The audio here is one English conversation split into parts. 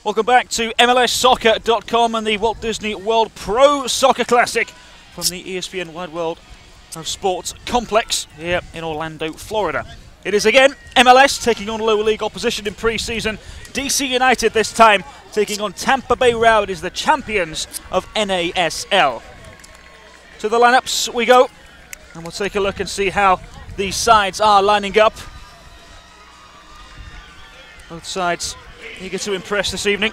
Welcome back to MLSsoccer.com and the Walt Disney World Pro Soccer Classic from the ESPN Wide World of Sports Complex here in Orlando, Florida. It is again MLS taking on lower league opposition in pre-season. DC United this time taking on Tampa Bay Rowdies, the champions of NASL. To the lineups we go, and we'll take a look and see how these sides are lining up. Both sides eager to impress this evening.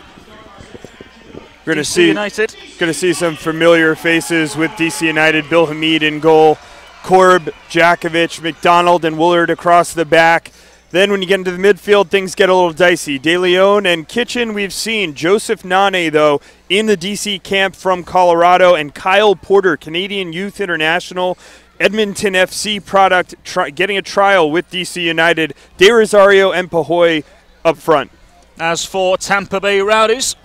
We're going to see some familiar faces with DC United. Bill Hamid in goal, Korb, Jakovic, McDonald, and Woolard across the back. Then when you get into the midfield, things get a little dicey. De Leon and Kitchen we've seen. Joseph Nane, though, in the DC camp from Colorado. And Kyle Porter, Canadian Youth International, Edmonton FC product, getting a trial with DC United. De Rosario and Pahoy up front. As for Tampa Bay Rowdies,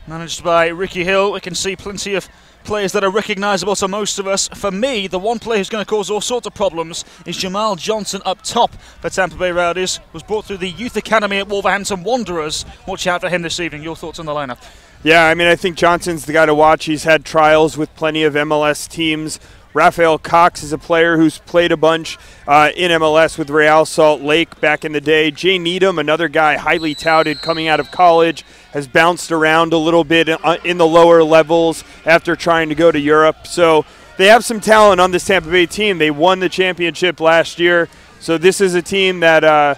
managed by Ricky Hill, we can see plenty of players that are recognisable to most of us. For me, the one player who's going to cause all sorts of problems is Jamal Johnson up top for Tampa Bay Rowdies. Was brought through the Youth Academy at Wolverhampton Wanderers. Watch out for him this evening. Your thoughts on the lineup? Yeah, I mean, I think Johnson's the guy to watch. He's had trials with plenty of MLS teams. Rafael Cox is a player who's played a bunch in MLS with Real Salt Lake back in the day. Jay Needham, another guy highly touted coming out of college, has bounced around a little bit in the lower levels after trying to go to Europe. So they have some talent on this Tampa Bay team. They won the championship last year. So this is a team that,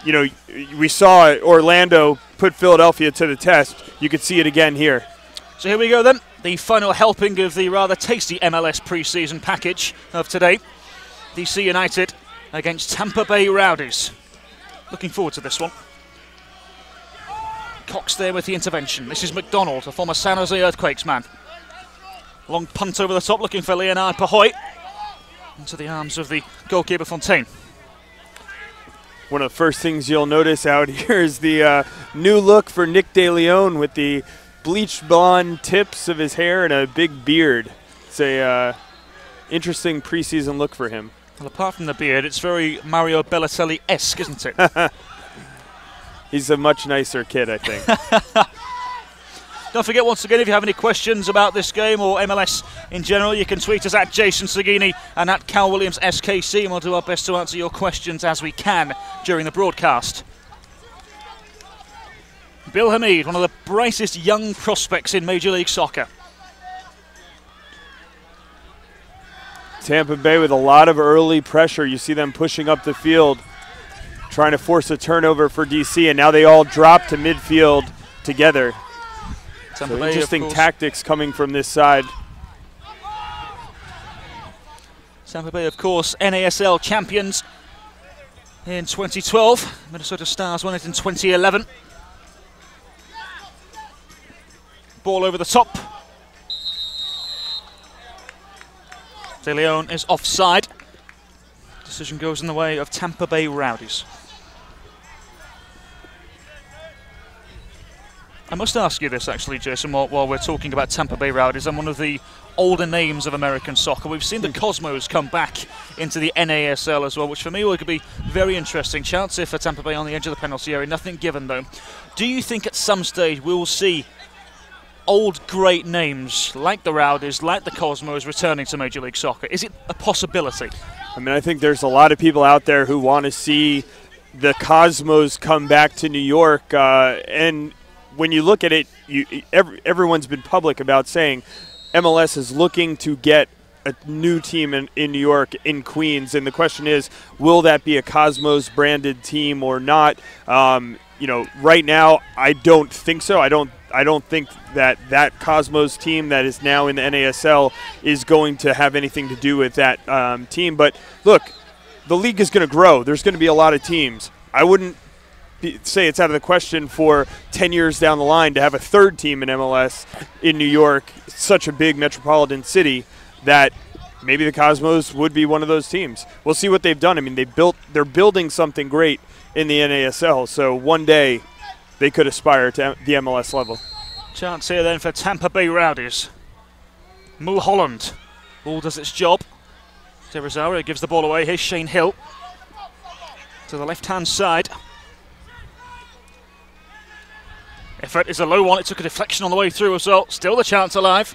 you know, we saw Orlando put Philadelphia to the test. You could see it again here. So here we go then. The final helping of the rather tasty MLS preseason package of today. DC United against Tampa Bay Rowdies. Looking forward to this one. Cox there with the intervention. This is McDonald, a former San Jose Earthquakes man. Long punt over the top, looking for Leonard Pahoy. Into the arms of the goalkeeper Fontaine. One of the first things you'll notice out here is the new look for Nick De Leon with the bleached blonde tips of his hair and a big beard. It's a interesting preseason look for him. Well, apart from the beard, it's very Mario Balotelli-esque, isn't it? He's a much nicer kid, I think. Don't forget, once again, if you have any questions about this game or MLS in general, you can tweet us at Jason Sagini and at Cal Williams SKC, and we'll do our best to answer your questions as we can during the broadcast. Bill Hamid, one of the brightest young prospects in Major League Soccer. Tampa Bay with a lot of early pressure. You see them pushing up the field, trying to force a turnover for DC, and now they all drop to midfield together. Tampa So Bay, interesting tactics coming from this side. Tampa Bay, of course, NASL champions in 2012. Minnesota Stars won it in 2011. Ball over the top. De Leon is offside. Decision goes in the way of Tampa Bay Rowdies. I must ask you this actually, Jason, while we're talking about Tampa Bay Rowdies. I'm one of the older names of American soccer. We've seen the Cosmos come back into the NASL as well, which for me could be very interesting. Chance for Tampa Bay on the edge of the penalty area. Nothing given though. Do you think at some stage we will see old great names like the Rowdies, like the Cosmos returning to Major League Soccer? Is it a possibility? I mean, I think there's a lot of people out there who want to see the Cosmos come back to New York. And when you look at it, everyone's been public about saying MLS is looking to get a new team in New York, in Queens. And the question is, will that be a Cosmos branded team or not? You know, right now, I don't think so. I don't think that Cosmos team that is now in the NASL is going to have anything to do with that team. But look, the league is going to grow. There's going to be a lot of teams. I wouldn't say it's out of the question for 10 years down the line to have a third team in MLS in New York, such a big metropolitan city, that maybe the Cosmos would be one of those teams. We'll see what they've done. I mean, they're building something great in the NASL, so one day they could aspire to the MLS level. Chance here then for Tampa Bay Rowdies. Mulholland. Ball does its job. De Rosario gives the ball away. Here's Shane Hill to the left-hand side. Effort is a low one. It took a deflection on the way through as well. Still the chance alive.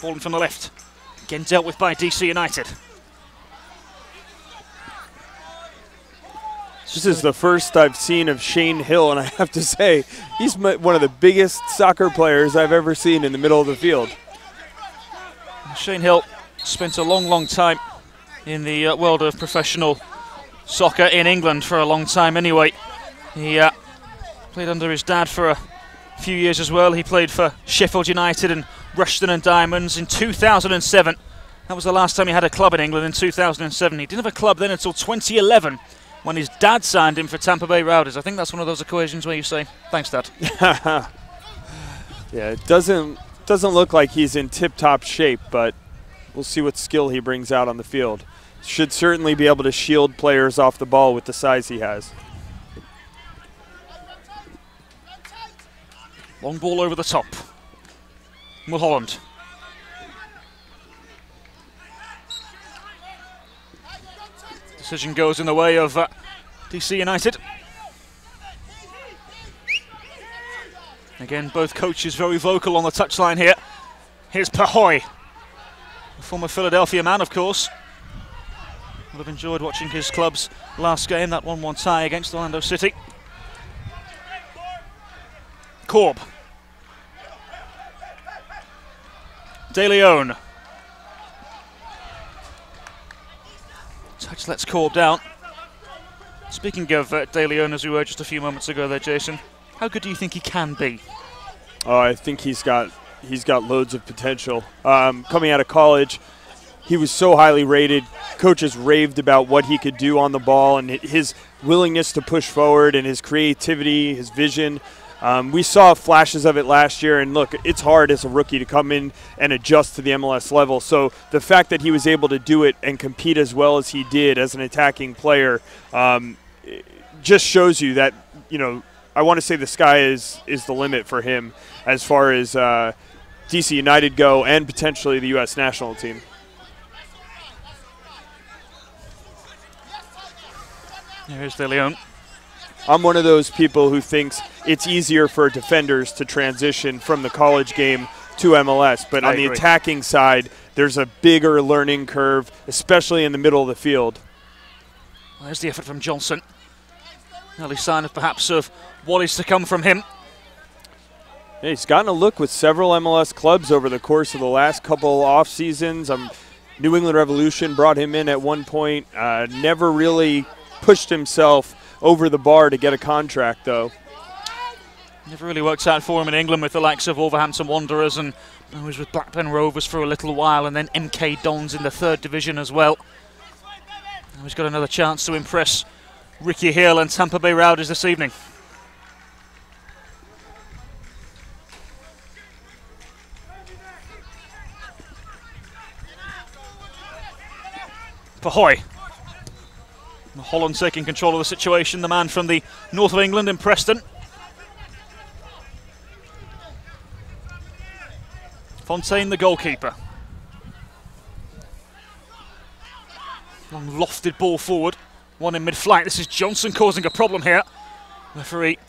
Ball in from the left. Again dealt with by DC United. This is the first I've seen of Shane Hill, and I have to say, he's one of the biggest soccer players I've ever seen in the middle of the field. Shane Hill spent a long, long time in the world of professional soccer in England for a long time anyway. He played under his dad for a few years as well. He played for Sheffield United and Rushden and Diamonds in 2007. That was the last time he had a club in England, in 2007. He didn't have a club then until 2011 when his dad signed him for Tampa Bay Rowdies. I think that's one of those occasions where you say, thanks, Dad. Yeah, it doesn't look like he's in tip-top shape, but we'll see what skill he brings out on the field. Should certainly be able to shield players off the ball with the size he has. Long ball over the top. Mulholland. Decision goes in the way of DC United. Again, both coaches very vocal on the touchline here. Here's Pahoy, a former Philadelphia man, of course. Would have enjoyed watching his club's last game, that 1-1 tie against Orlando City. Korb. De Leon. Touch lets Korb down. Speaking of De Leon, as we were just a few moments ago there, Jason, how good do you think he can be? Oh, I think he's got loads of potential. Coming out of college, he was so highly rated. Coaches raved about what he could do on the ball and his willingness to push forward and his creativity, his vision. We saw flashes of it last year, and look, it's hard as a rookie to come in and adjust to the MLS level. So the fact that he was able to do it and compete as well as he did as an attacking player just shows you that, you know, I want to say the sky is the limit for him as far as DC United go and potentially the U.S. national team. Here's De Leon. I'm one of those people who thinks it's easier for defenders to transition from the college game to MLS, but on the attacking side, there's a bigger learning curve, especially in the middle of the field. Well, there's the effort from Johnson. Early sign of perhaps of what is to come from him. Yeah, he's gotten a look with several MLS clubs over the course of the last couple off seasons. New England Revolution brought him in at one point. Never really pushed himself over the bar to get a contract, though. Never really worked out for him in England with the likes of Wolverhampton Wanderers, and he was with Blackburn Rovers for a little while, and then MK Dons in the 3rd division as well. Now he's got another chance to impress Ricky Hill and Tampa Bay Rowdies this evening. Pahoy. Holland taking control of the situation, the man from the north of England in Preston. Fontaine, the goalkeeper. Long lofted ball forward, one in mid-flight. This is Johnson causing a problem here. Referee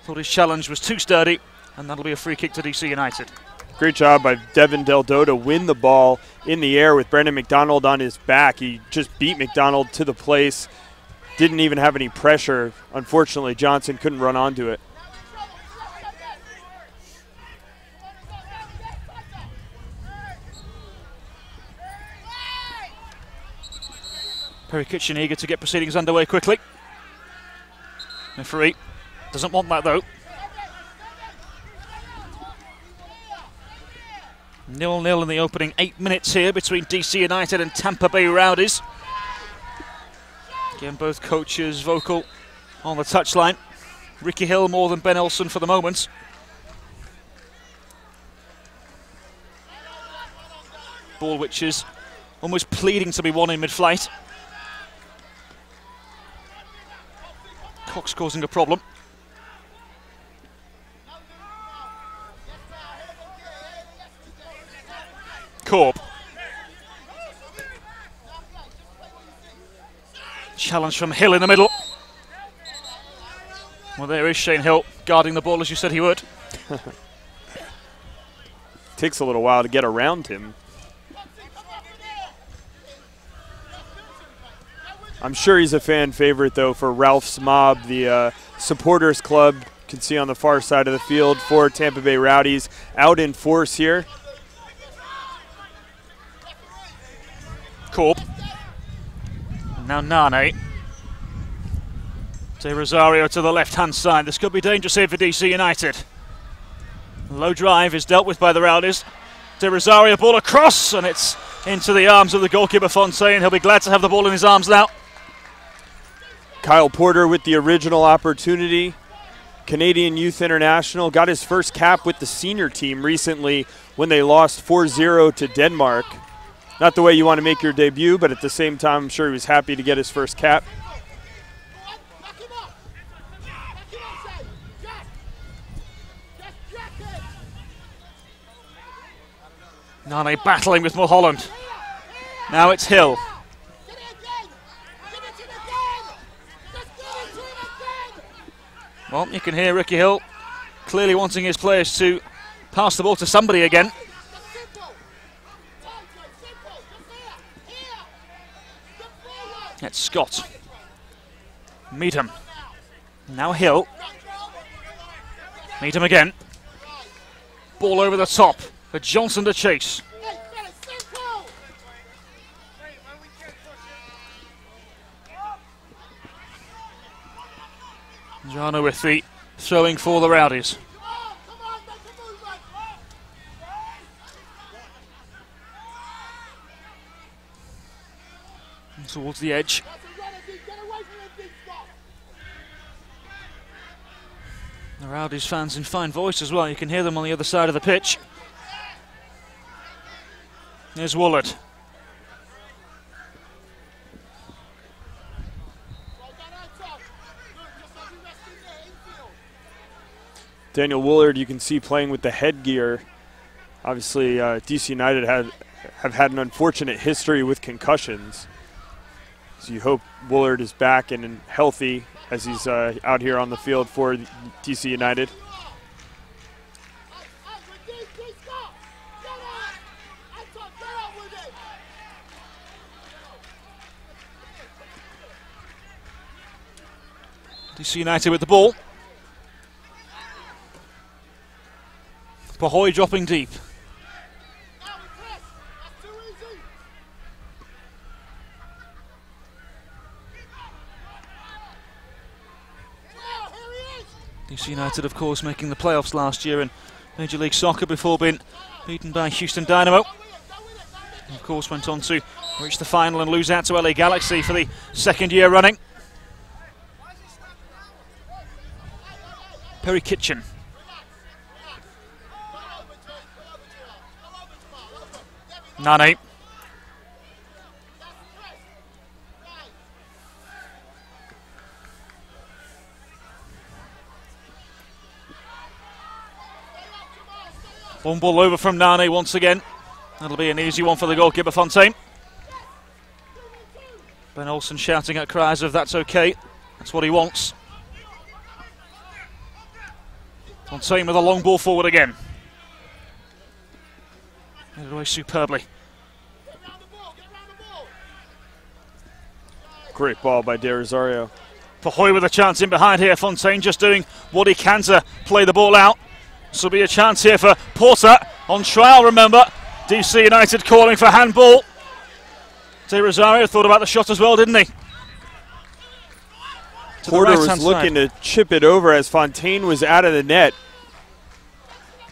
thought his challenge was too sturdy, and that'll be a free kick to DC United. Great job by Devin Deldo to win the ball in the air with Brendan McDonald on his back. He just beat McDonald to the place. Didn't even have any pressure. Unfortunately, Johnson couldn't run onto it. Perry Kitchen eager to get proceedings underway quickly. Referee doesn't want that though. 0-0 in the opening 8 minutes here between DC United and Tampa Bay Rowdies. Again, both coaches vocal on the touchline. Ricky Hill more than Ben Elson for the moment. Ball which is almost pleading to be won in mid-flight. Cox causing a problem. Korb. Challenge from Hill in the middle. Well, there is Shane Hill guarding the ball as you said he would. Takes a little while to get around him. I'm sure he's a fan favorite, though, for Ralph's Mob, the supporters club. You can see on the far side of the field for Tampa Bay Rowdies out in force here. Corp. Now Nane. De Rosario to the left-hand side. This could be dangerous here for DC United. Low drive is dealt with by the Rowdies. De Rosario ball across, and it's into the arms of the goalkeeper Fontaine. He'll be glad to have the ball in his arms now. Kyle Porter with the original opportunity. Canadian Youth International got his first cap with the senior team recently when they lost 4-0 to Denmark. Not the way you want to make your debut, but at the same time, I'm sure he was happy to get his first cap. Nane battling with Mulholland. Now it's Hill. Well, you can hear Ricky Hill clearly wanting his players to pass the ball to somebody again. That's Scott. Meadham. Now Hill. Meadham again. Ball over the top for Johnson to chase. Jano with the throwing for the Rowdies. Towards the edge. The Rowdies fans in fine voice as well. You can hear them on the other side of the pitch. There's Woolard. Daniel Woolard, you can see playing with the headgear. Obviously, DC United have had an unfortunate history with concussions. So you hope Woolard is back and healthy as he's out here on the field for DC United. DC United with the ball. Pahoy dropping deep. DC United, of course, making the playoffs last year in Major League Soccer before being beaten by Houston Dynamo. And of course, went on to reach the final and lose out to LA Galaxy for the second year running. Perry Kitchen. Nane. One ball over from Nane once again. That'll be an easy one for the goalkeeper Fontaine. Ben Olsen shouting at cries of "that's okay." That's what he wants. Fontaine with a long ball forward again. Headed away superbly. Great ball by De Rosario. Pahoy with a chance in behind here. Fontaine just doing what he can to play the ball out. This will be a chance here for Porter on trial, remember. DC United calling for handball. De Rosario thought about the shot as well, didn't he? Porter was looking to chip it over as Fontaine was out of the net.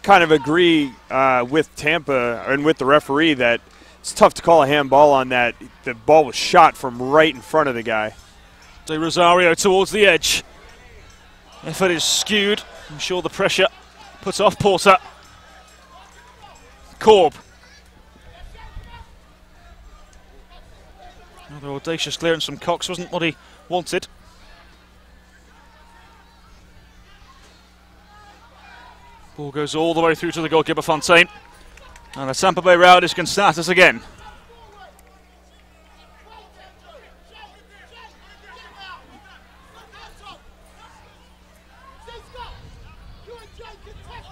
Kind of agree with Tampa and with the referee that it's tough to call a handball on that. The ball was shot from right in front of the guy. De Rosario towards the edge. Effort is skewed. I'm sure the pressure puts off Porter. Korb. Another audacious clearance from Cox, wasn't what he wanted. Ball goes all the way through to the goalkeeper Fontaine. And the Tampa Bay Rowdies can start us again.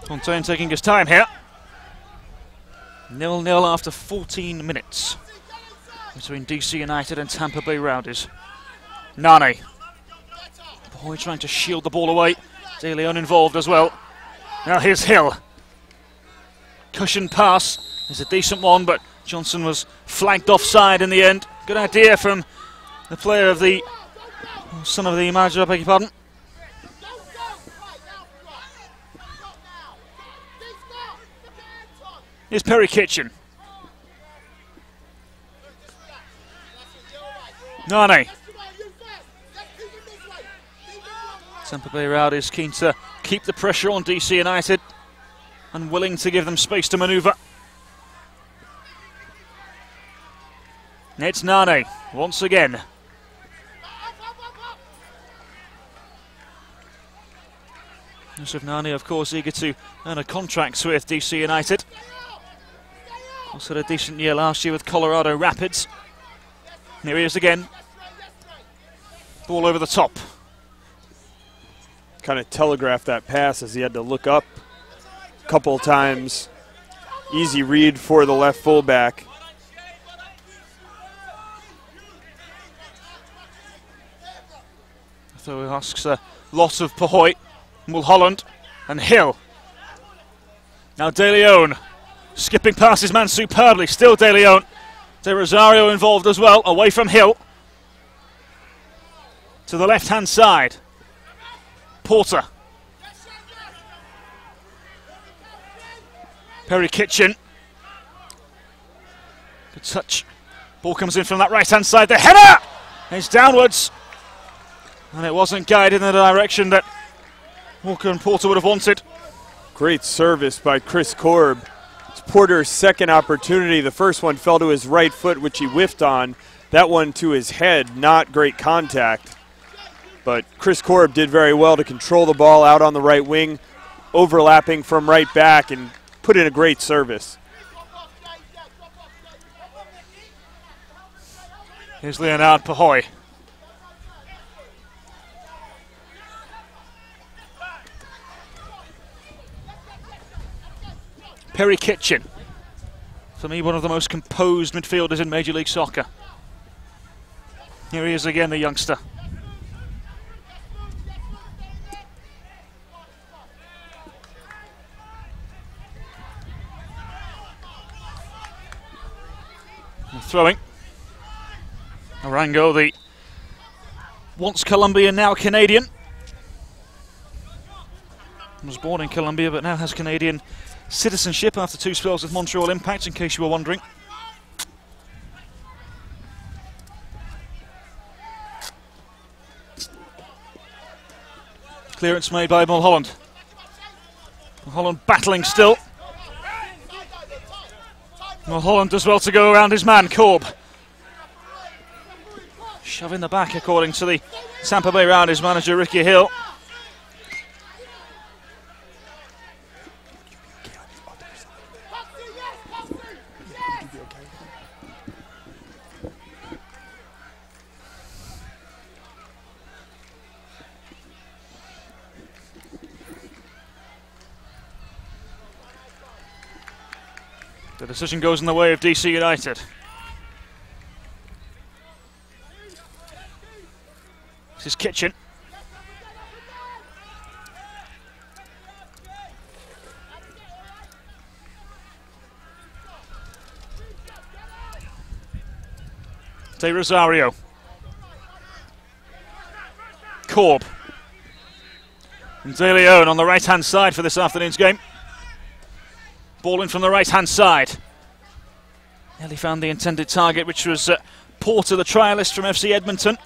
Fontaine taking his time here. 0-0 after 14 minutes between DC United and Tampa Bay Rowdies. Nane. Boy trying to shield the ball away. De Leon involved as well. Now here's Hill. Cushion pass is a decent one, but Johnson was flagged offside in the end. Good idea from the player of the son of the manager, I beg your pardon. Here's Perry Kitchen. Nane. Tampa Bay Rowdies keen to keep the pressure on DC United and willing to give them space to manoeuvre. It's Nane once again. Yusuf Nane, of course, eager to earn a contract with DC United. Also had a decent year last year with Colorado Rapids. Here he is again. Ball over the top. Kind of telegraphed that pass as he had to look up a couple of times. Easy read for the left fullback. So he asks a lot of Pahoy, Mulholland and Hill. Now De Leon skipping past his man superbly. Still De Leon. De Rosario involved as well, away from Hill. To the left-hand side. Porter. Perry Kitchen. Good touch. Ball comes in from that right-hand side. The header is downwards. And it wasn't guided in the direction that Walker and Porter would have wanted. Great service by Chris Korb. It's Porter's second opportunity. The first one fell to his right foot, which he whiffed on. That one to his head, not great contact. But Chris Korb did very well to control the ball out on the right wing, overlapping from right back, and put in a great service. Here's Leonard Pahoy. Perry Kitchen. For me, one of the most composed midfielders in Major League Soccer. Here he is again, the youngster. Throwing. Arango, the once Colombian, now Canadian. Was born in Colombia but now has Canadian citizenship after 2 spells with Montreal Impact, in case you were wondering. Clearance made by Mulholland. Mulholland battling still. Mulholland does well to go around his man, Korb. Shove in the back, according to the Tampa Bay Rowdies manager, Ricky Hill. The decision goes in the way of DC United. This is Kitchen. De Rosario. Korb. And De Leon on the right-hand side for this afternoon's game. Ball in from the right-hand side. Nearly found the intended target, which was Porter, the trialist from FC Edmonton.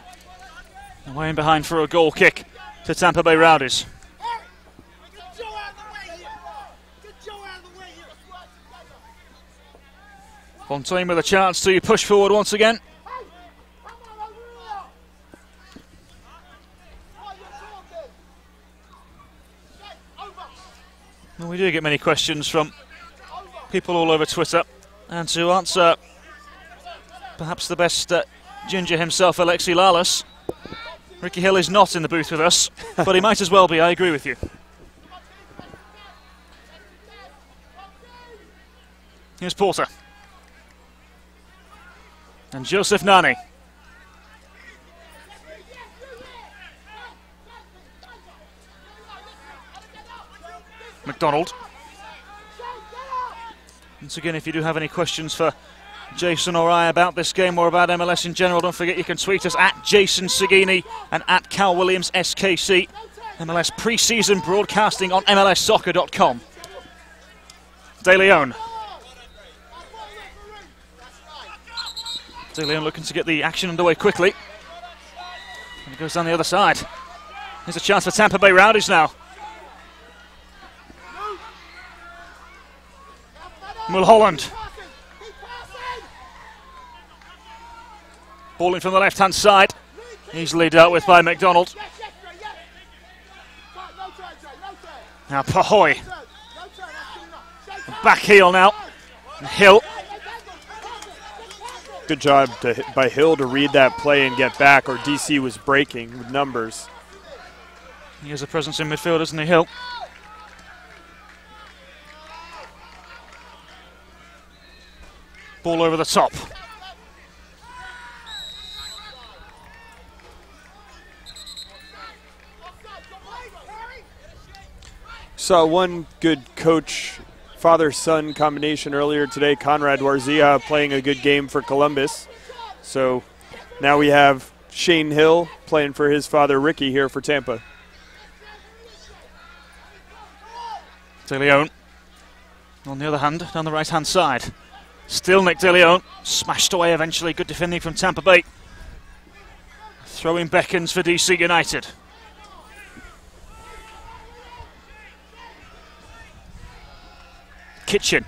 Away in behind for a goal kick to Tampa Bay Rowdies. Fontaine with a chance to push forward once again. Well, we do get many questions from people all over Twitter, and to answer perhaps the best ginger himself, Alexi Lalas, Ricky Hill is not in the booth with us, but he might as well be, I agree with you. Here's Porter. And Joseph Nani. McDonald. Once again, if you do have any questions for Jason or I about this game or about MLS in general, don't forget you can tweet us at Jason Sagini and at Cal Williams SKC. MLS preseason broadcasting on MLSsoccer.com. De Leon. De Leon looking to get the action underway quickly. And it goes down the other side. Here's a chance for Tampa Bay Rowdies now. Mulholland. Ball in from the left-hand side. Easily dealt with by McDonald. Now Pahoy. Back heel now. And Hill. Good job by Hill to read that play and get back, or DC was breaking with numbers. He has a presence in midfield, isn't he, Hill? Ball over the top. Saw one good coach, father-son combination earlier today. Conrad Warzia playing a good game for Columbus. So now we have Shane Hill playing for his father Ricky here for Tampa. De Leon. On the other hand, down the right-hand side. Still Nick De Leon. Smashed away eventually. Good defending from Tampa Bay. Throwing beckons for DC United. Kitchen.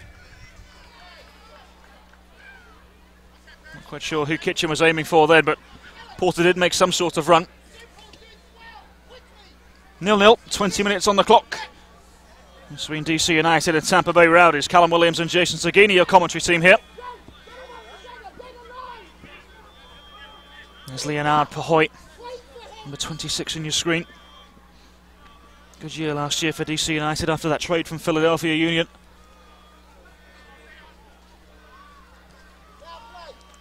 Not quite sure who Kitchen was aiming for there, but Porter did make some sort of run. 0-0, 20 minutes on the clock. Between DC United and Tampa Bay Rowdies. Callum Williams and Jason Sagini, your commentary team here. There's Leonard Pahoy, number 26 on your screen. Good year last year for DC United after that trade from Philadelphia Union.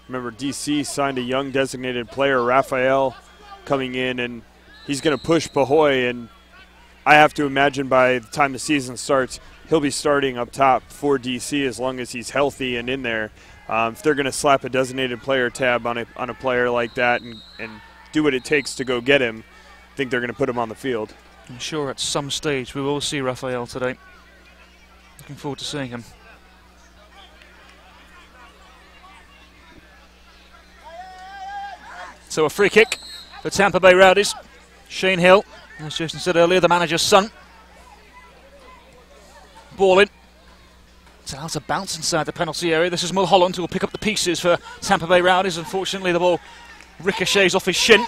Remember, DC signed a young designated player, Raphael, coming in, and he's going to push Pahoy, and I have to imagine by the time the season starts, he'll be starting up top for DC as long as he's healthy and in there. If they're going to slap a designated player tab on a player like that and do what it takes to go get him, I think they're going to put him on the field. I'm sure at some stage we will see Raphael today. Looking forward to seeing him. So a free kick for Tampa Bay Rowdies. Shane Hill, as Jason said earlier, the manager's son. Ball in. It's allowed to bounce inside the penalty area. This is Mulholland who will pick up the pieces for Tampa Bay Rowdies. Unfortunately, the ball ricochets off his shin.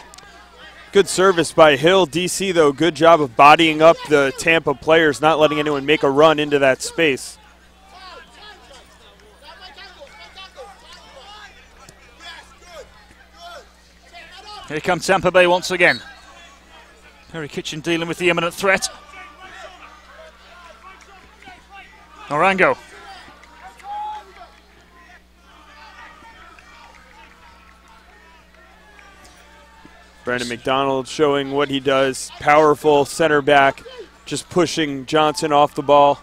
Good service by Hill. DC, though, good job of bodying up the Tampa players, not letting anyone make a run into that space. Here comes Tampa Bay once again. Perry Kitchen dealing with the imminent threat. Orango. Brandon McDonald showing what he does. Powerful center back, just pushing Johnson off the ball.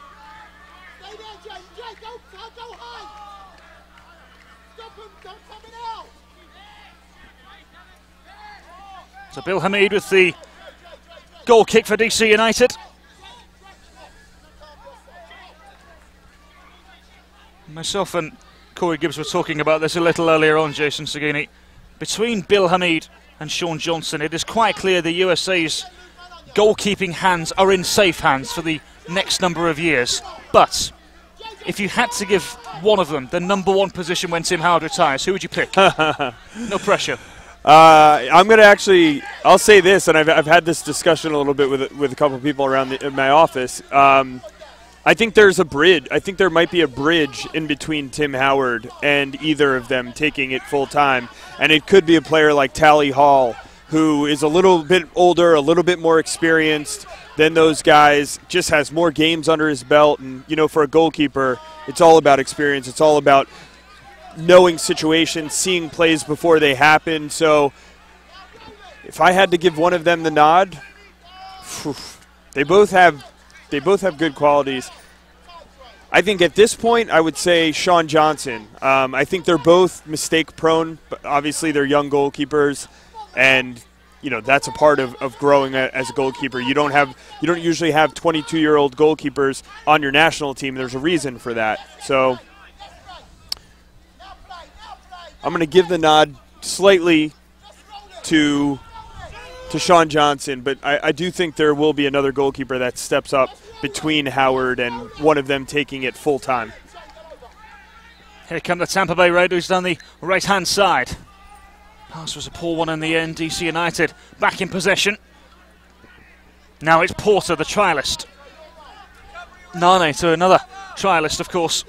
So Bill Hamid with the goal kick for DC United. Myself and Corey Gibbs were talking about this a little earlier on, Jason Sagini. Between Bill Hamid and Sean Johnson, it is quite clear the USA's goalkeeping hands are in safe hands for the next number of years. But if you had to give one of them the number one position when Tim Howard retires, who would you pick? No pressure. I'm going to actually, I'll say this, and I've had this discussion a little bit with a couple of people around in my office. I think there's a bridge. I think there might be a bridge in between Tim Howard and either of them taking it full time. And it could be a player like Tally Hall, who is a little bit older, a little bit more experienced than those guys, just has more games under his belt. And, you know, for a goalkeeper, it's all about experience. It's all about knowing situations, seeing plays before they happen. So if I had to give one of them the nod, they both have good qualities. I think at this point I would say Sean Johnson. I think they're both mistake prone, but obviously they're young goalkeepers, and you know that's a part of growing as a goalkeeper. You don't usually have 22-year-old goalkeepers on your national team. There's a reason for that. So I'm going to give the nod slightly to Sean Johnson, but I do think there will be another goalkeeper that steps up between Howard and one of them taking it full time. Here come the Tampa Bay Rowdies down the right-hand side. Pass was a poor one in the end. DC United back in possession. Now it's Porter, the trialist. Nane to another trialist, of course.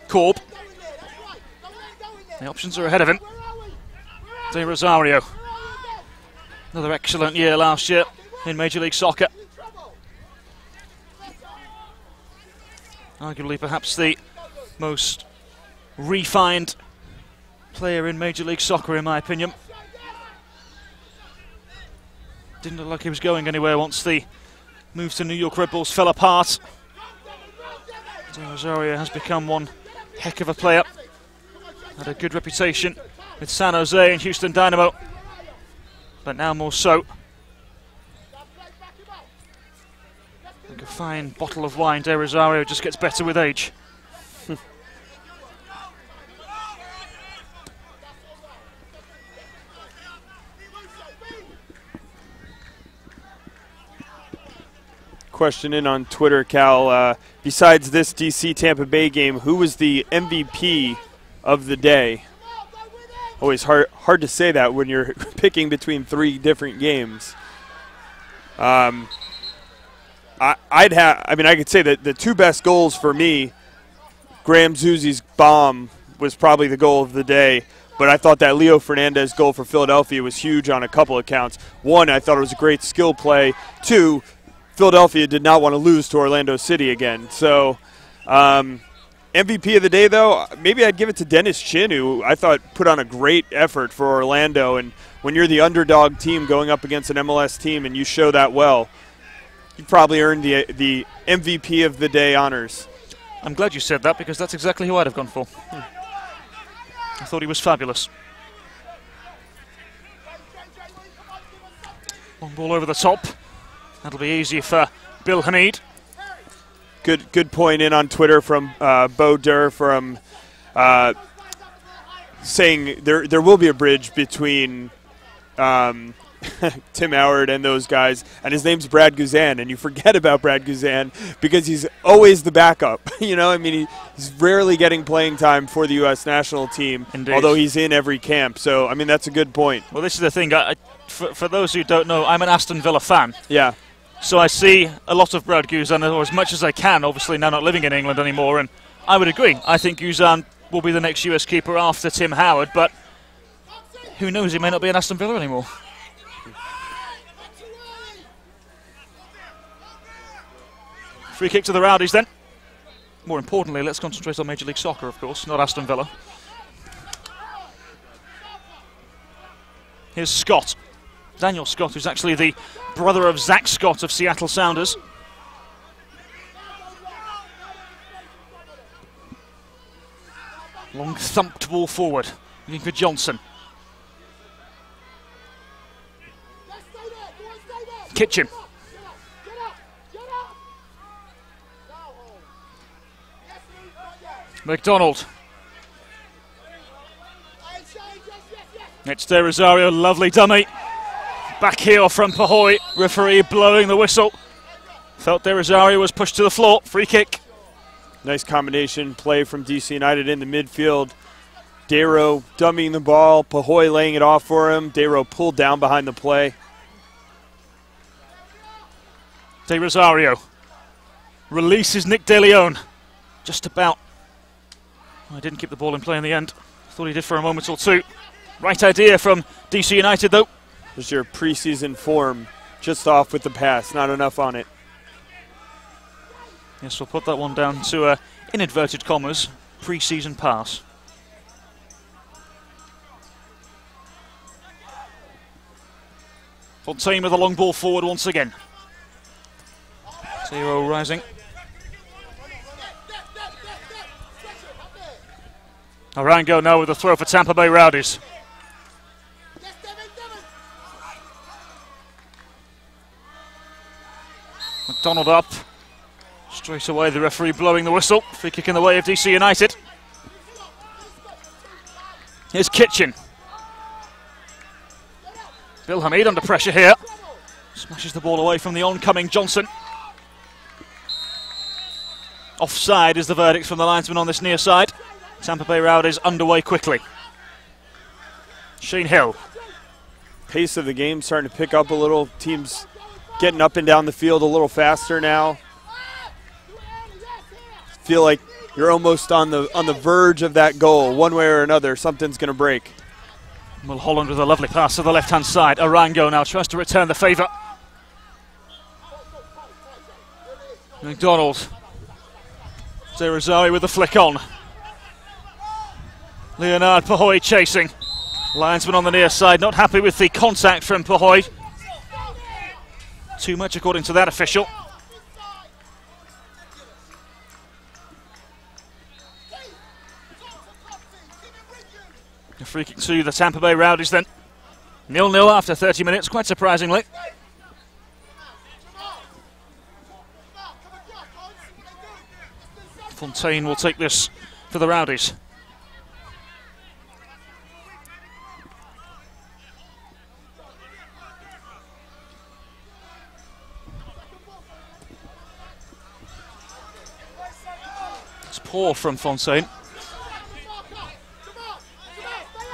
Corb. The options are ahead of him. De Rosario. Another excellent year last year in Major League Soccer. Arguably perhaps the most refined player in Major League Soccer, in my opinion. Didn't look like he was going anywhere once the move to New York Red Bulls fell apart. De Rosario has become one heck of a player. Had a good reputation with San Jose and Houston Dynamo, but now more so. Like a fine bottle of wine, De Rosario just gets better with age. Question in on Twitter, Cal. Besides this DC Tampa Bay game, who was the MVP of the day? Always hard to say that when you're picking between three different games. I could say that the two best goals for me, Graham Zuzi's bomb was probably the goal of the day, but I thought that Leo Fernandez goal for Philadelphia was huge on a couple of counts. One, I thought it was a great skill play. Two, Philadelphia did not want to lose to Orlando City again. So MVP of the day, though, maybe I'd give it to Dennis Chin, who I thought put on a great effort for Orlando. And when you're the underdog team going up against an MLS team and you show that well, you probably earned the MVP of the day honors. I'm glad you said that, because that's exactly who I'd have gone for. I thought he was fabulous. Long ball over the top. That'll be easy for Bill Hamid. Good point in on Twitter from Bo Durr from saying there will be a bridge between Tim Howard and those guys, and his name's Brad Guzan, and you forget about Brad Guzan because he's always the backup. You know, I mean, he's rarely getting playing time for the U.S. national team, Indeed. Although he's in every camp. So, I mean, that's a good point. Well, this is the thing. For those who don't know, I'm an Aston Villa fan. Yeah. So I see a lot of Brad Guzan, or as much as I can, obviously now not living in England anymore, and I would agree. I think Guzan will be the next US keeper after Tim Howard, but who knows, he may not be in Aston Villa anymore. Free kick to the Rowdies then. More importantly, let's concentrate on Major League Soccer, of course, not Aston Villa. Here's Scott. Daniel Scott, who's actually the brother of Zach Scott of Seattle Sounders. Long thumped ball forward, looking for Johnson. Kitchen. McDonald. It's De Rosario, lovely dummy. Back heel from Pahoy, referee blowing the whistle. Felt De Rosario was pushed to the floor, free kick. Nice combination play from DC United in the midfield. Dayro dummying the ball, Pahoy laying it off for him. Dayro pulled down behind the play. De Rosario releases Nick De Leon. Just about. I didn't keep the ball in play in the end. Thought he did for a moment or two. Right idea from DC United, though. There's your preseason form. Just off with the pass. Not enough on it. Yes, we'll put that one down to, in inverted commas, preseason pass. Fontaine with a long ball forward once again. 0 rising. Arango now with a throw for Tampa Bay Rowdies. McDonald up. Straight away the referee blowing the whistle. Free kick in the way of DC United. Here's Kitchen. Bill Hamid under pressure here. Smashes the ball away from the oncoming Johnson. Offside is the verdict from the linesman on this near side. Tampa Bay Rowdies underway quickly. Shane Hill. Pace of the game starting to pick up a little. Teams getting up and down the field a little faster now. Feel like you're almost on the verge of that goal. One way or another, something's going to break. Mulholland with a lovely pass to the left-hand side. Arango now tries to return the favour. McDonald. Zerazari with the flick on. Leonard Pahoy chasing. Linesman on the near side, not happy with the contact from Pahoy. Too much according to that official. A free kick to the Tampa Bay Rowdies then. 0-0 after 30 minutes, quite surprisingly. Fontaine will take this for the Rowdies. It's poor from Fontaine.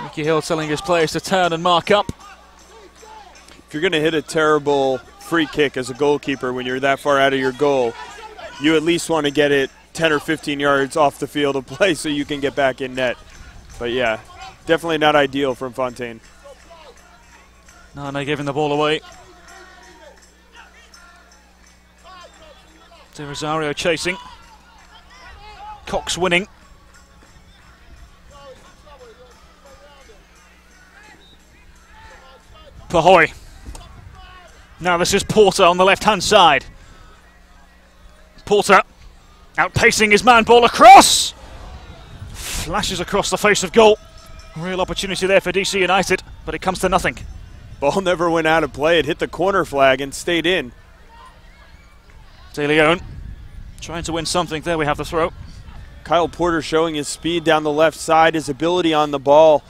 Mickey Hill telling his players to turn and mark up. If you're going to hit a terrible free kick as a goalkeeper when you're that far out of your goal, you at least want to get it 10 or 15 yards off the field of play so you can get back in net. But yeah, definitely not ideal from Fontaine. Nane giving the ball away. De Rosario chasing. Cox winning. Pahoy. Now this is Porter on the left-hand side. Porter outpacing his man, ball across. Flashes across the face of goal. Real opportunity there for DC United, but it comes to nothing. Ball never went out of play. It hit the corner flag and stayed in. De Leon trying to win something. There we have the throw. Kyle Porter showing his speed down the left side, his ability on the ball.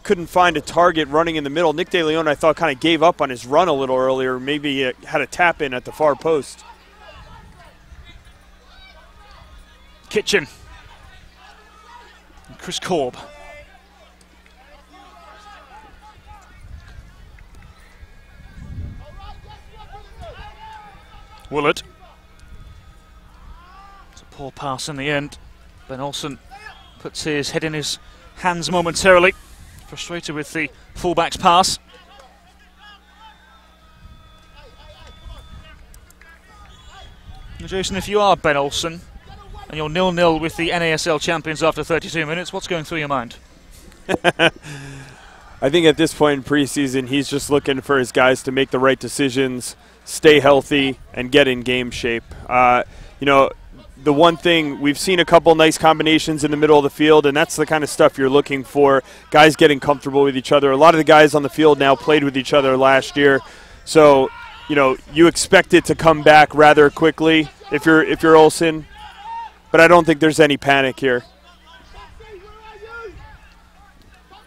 Couldn't find a target running in the middle. Nick De Leon, I thought, kind of gave up on his run a little earlier. Maybe he had a tap in at the far post. Kitchen. And Chris Korb. Willard. It's a poor pass in the end. Ben Olsen puts his head in his hands momentarily. Frustrated with the fullback's pass. Now, Jason, if you are Ben Olsen and you're 0-0 with the NASL champions after 32 minutes, what's going through your mind? I think at this point in preseason, he's just looking for his guys to make the right decisions, stay healthy, and get in game shape. You know, the one thing, we've seen a couple nice combinations in the middle of the field, and that's the kind of stuff you're looking for, guys getting comfortable with each other. A lot of the guys on the field now played with each other last year. So, you know, you expect it to come back rather quickly if you're Olsen, but I don't think there's any panic here.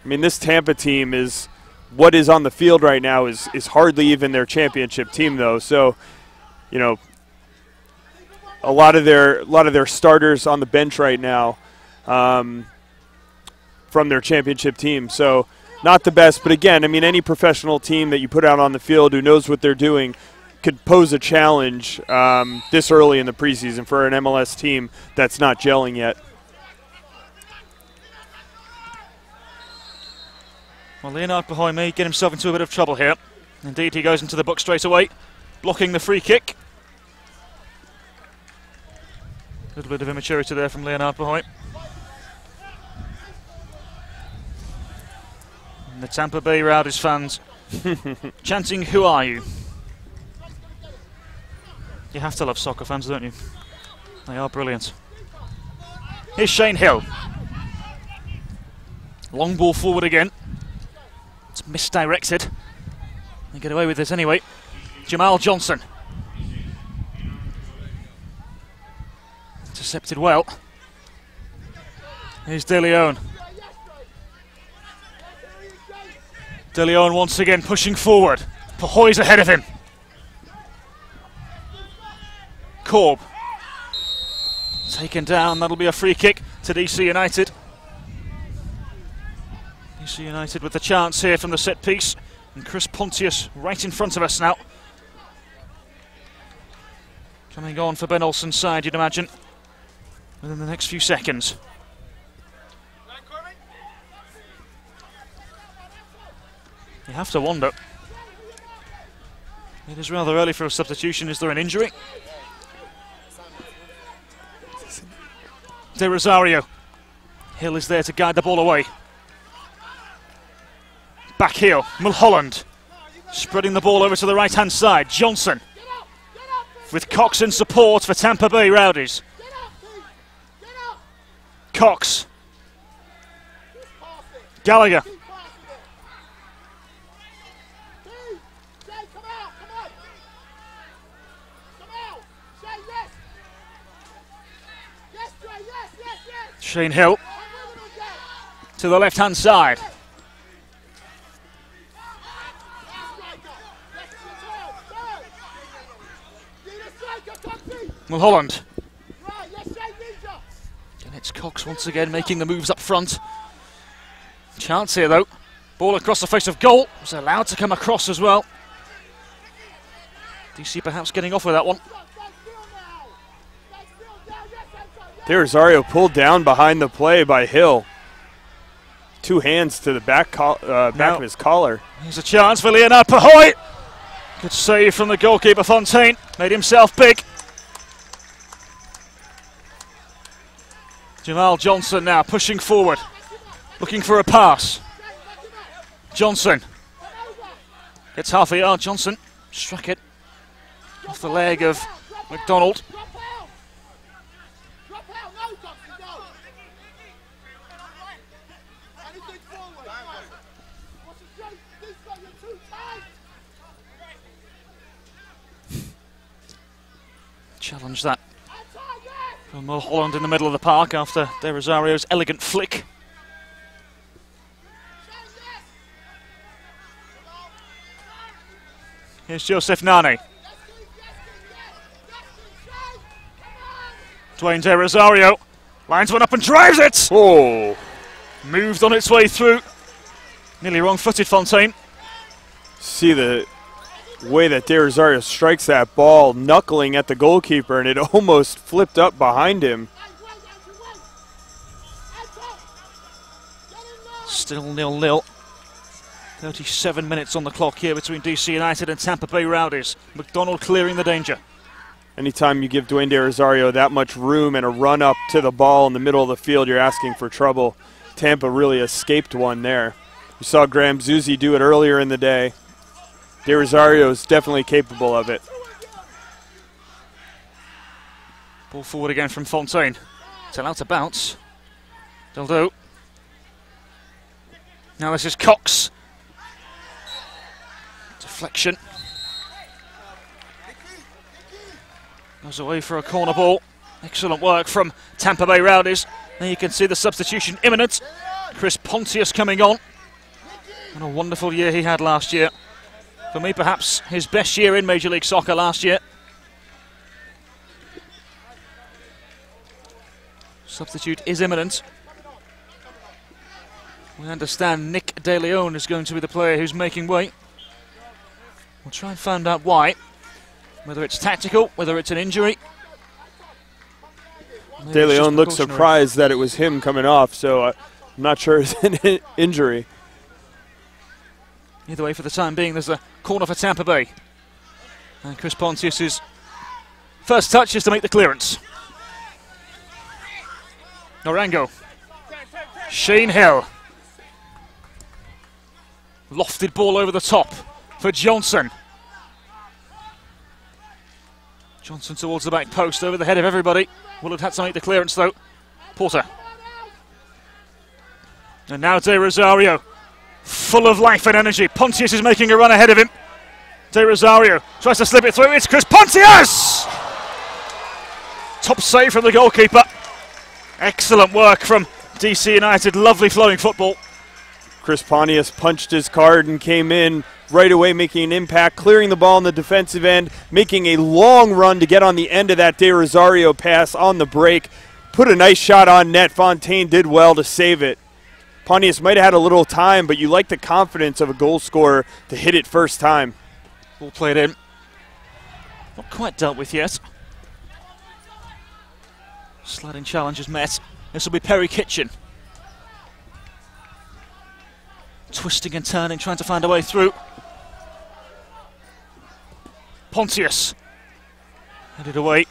I mean, this Tampa team is, what is on the field right now is hardly even their championship team, though. So, you know, a lot of their starters on the bench right now from their championship team. So not the best, but again, I mean, any professional team that you put out on the field who knows what they're doing could pose a challenge this early in the preseason for an MLS team that's not gelling yet. Well, Leonard behind me, get himself into a bit of trouble here. Indeed, he goes into the box straight away, blocking the free kick. A little bit of immaturity there from Leonard behind. And the Tampa Bay Rowdies fans chanting, "Who are you?" You have to love soccer fans, don't you? They are brilliant. Here's Shane Hill. Long ball forward again. It's misdirected. They get away with this anyway. Jamal Johnson. Intercepted well. Here's De Leon. De Leon once again pushing forward. Pahoy's ahead of him. Korb. Taken down, that'll be a free kick to DC United. DC United with the chance here from the set piece. And Chris Pontius right in front of us now. Coming on for Ben Olsen's side, you'd imagine, within the next few seconds. You have to wonder. It is rather early for a substitution. Is there an injury? De Rosario. Hill is there to guide the ball away. Back heel, Mulholland. Spreading the ball over to the right-hand side. Johnson. With Cox in support for Tampa Bay Rowdies. Cox. Gallagher. Shane Hill to the left-hand side. Mulholland. And it's Cox once again making the moves up front. Chance here though. Ball across the face of goal. Was allowed to come across as well. DC perhaps getting off with that one. De Rosario pulled down behind the play by Hill. Two hands to the back of his collar. Here's a chance for Leonard Pahoy. Good save from the goalkeeper Fontaine. Made himself big. Jamal Johnson now pushing forward. Looking for a pass. Johnson. Gets half a yard. Johnson struck it off the leg of McDonald. Challenge that from Mulholland in the middle of the park after De Rosario's elegant flick. Here's Joseph Nane. Dwayne De Rosario lines one up and drives it! Oh! Moved on its way through. Nearly wrong-footed, Fontaine. See the way that De Rosario strikes that ball, knuckling at the goalkeeper, and it almost flipped up behind him. Still 0-0. 37 minutes on the clock here between DC United and Tampa Bay Rowdies. McDonald clearing the danger. Anytime you give Dwayne De Rosario that much room and a run up to the ball in the middle of the field, you're asking for trouble. Tampa really escaped one there. We saw Graham Zuzi do it earlier in the day. De Rosario is definitely capable of it. Ball forward again from Fontaine. It's allowed to bounce. They'll do. Now this is Cox. Deflection. Goes away for a corner ball. Excellent work from Tampa Bay Rowdies. There you can see the substitution imminent. Chris Pontius coming on. What a wonderful year he had last year. For me, perhaps his best year in Major League Soccer last year. Substitute is imminent. We understand Nick De Leon is going to be the player who's making way. We'll try and find out why. Whether it's tactical, whether it's an injury. De Leon looked surprised that it was him coming off, so I'm not sure it's an injury. Either way, for the time being, there's a corner for Tampa Bay. And Chris Pontius's first touch is to make the clearance. Narango. Shane Hill. Lofted ball over the top for Johnson. Johnson towards the back post, over the head of everybody. Willard had to make the clearance though. Porter. And now De Rosario, full of life and energy. Pontius is making a run ahead of him. De Rosario tries to slip it through. It's Chris Pontius! Top save from the goalkeeper. Excellent work from DC United. Lovely flowing football. Chris Pontius punched his card and came in right away, making an impact, clearing the ball on the defensive end, making a long run to get on the end of that De Rosario pass on the break. Put a nice shot on net. Fontaine did well to save it. Pontius might have had a little time, but you like the confidence of a goal scorer to hit it first time. Ball played in. Not quite dealt with yet. Sliding challenge is met. This will be Perry Kitchen. Twisting and turning, trying to find a way through. Pontius. Headed away.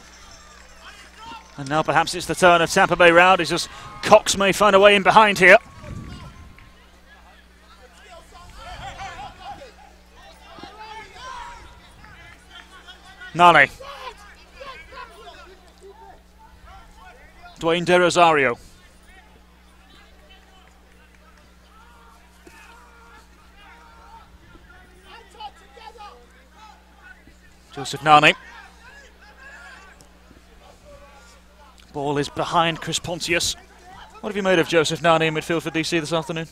And now perhaps it's the turn of Tampa Bay Rowdies as Cox may find a way in behind here. Nane. Dwayne De Rosario. Joseph Nane. Ball is behind Chris Pontius. What have you made of Joseph Nane in midfield for DC this afternoon?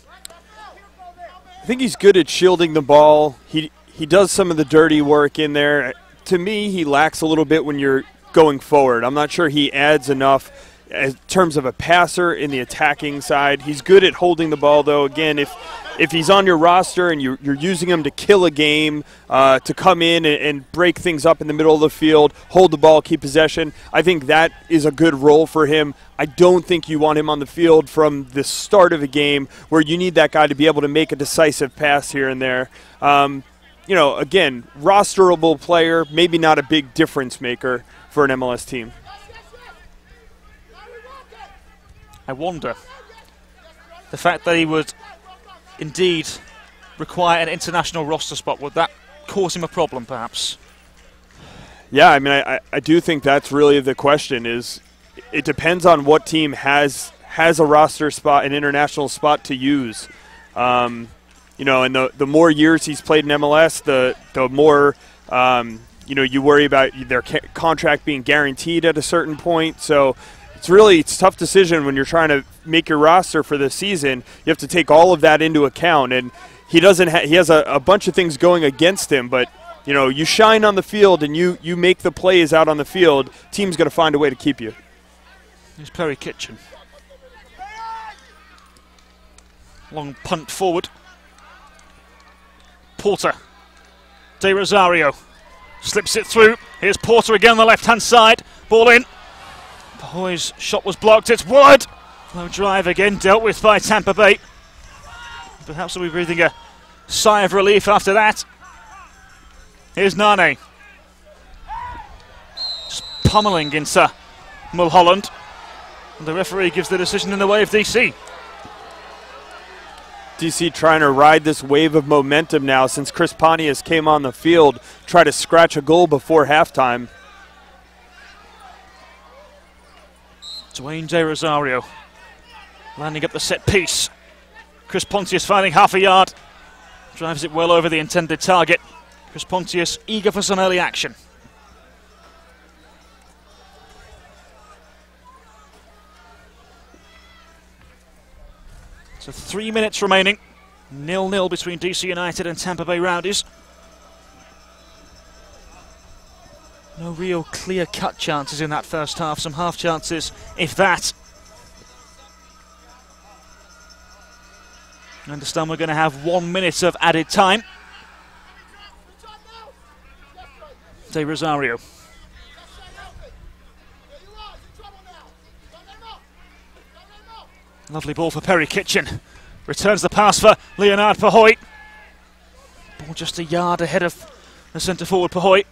I think he's good at shielding the ball. He does some of the dirty work in there. To me, he lacks a little bit when you're going forward. I'm not sure he adds enough in terms of a passer in the attacking side. He's good at holding the ball, though. Again, if he's on your roster and you're using him to kill a game, to come in and break things up in the middle of the field, hold the ball, keep possession, I think that is a good role for him. I don't think you want him on the field from the start of a game where you need that guy to be able to make a decisive pass here and there. You know, again, rosterable player, maybe not a big difference maker for an MLS team. I wonder, the fact that he would indeed require an international roster spot, would that cause him a problem perhaps? Yeah, I mean, I do think that's really the question. Is it depends on what team has a roster spot, an international spot to use. You know, and the more years he's played in MLS, the more you know, you worry about their contract being guaranteed at a certain point. So it's a tough decision when you're trying to make your roster for the season. You have to take all of that into account, and he has a bunch of things going against him. But you know, you shine on the field and you make the plays out on the field, team's going to find a way to keep you. Here's Perry Kitchen. Long punt forward. Porter. De Rosario slips it through. Here's Porter again on the left-hand side. Ball in. Pahoy's shot was blocked. It's Wood. Low drive again, dealt with by Tampa Bay. Perhaps we'll be breathing a sigh of relief after that. Here's Nane. Just pummeling into Mulholland. And the referee gives the decision in the way of DC. DC trying to ride this wave of momentum now since Chris Pontius came on the field, try to scratch a goal before halftime. Dwayne De Rosario landing up the set piece. Chris Pontius finding half a yard. Drives it well over the intended target. Chris Pontius eager for some early action. So 3 minutes remaining. 0-0 between DC United and Tampa Bay Rowdies. No real clear-cut chances in that first half. Some half chances, if that. I understand we're going to have 1 minute of added time. De Rosario. Lovely ball for Perry Kitchen. Returns the pass for Leonard Pahoy. Ball just a yard ahead of the centre forward, Pahoy.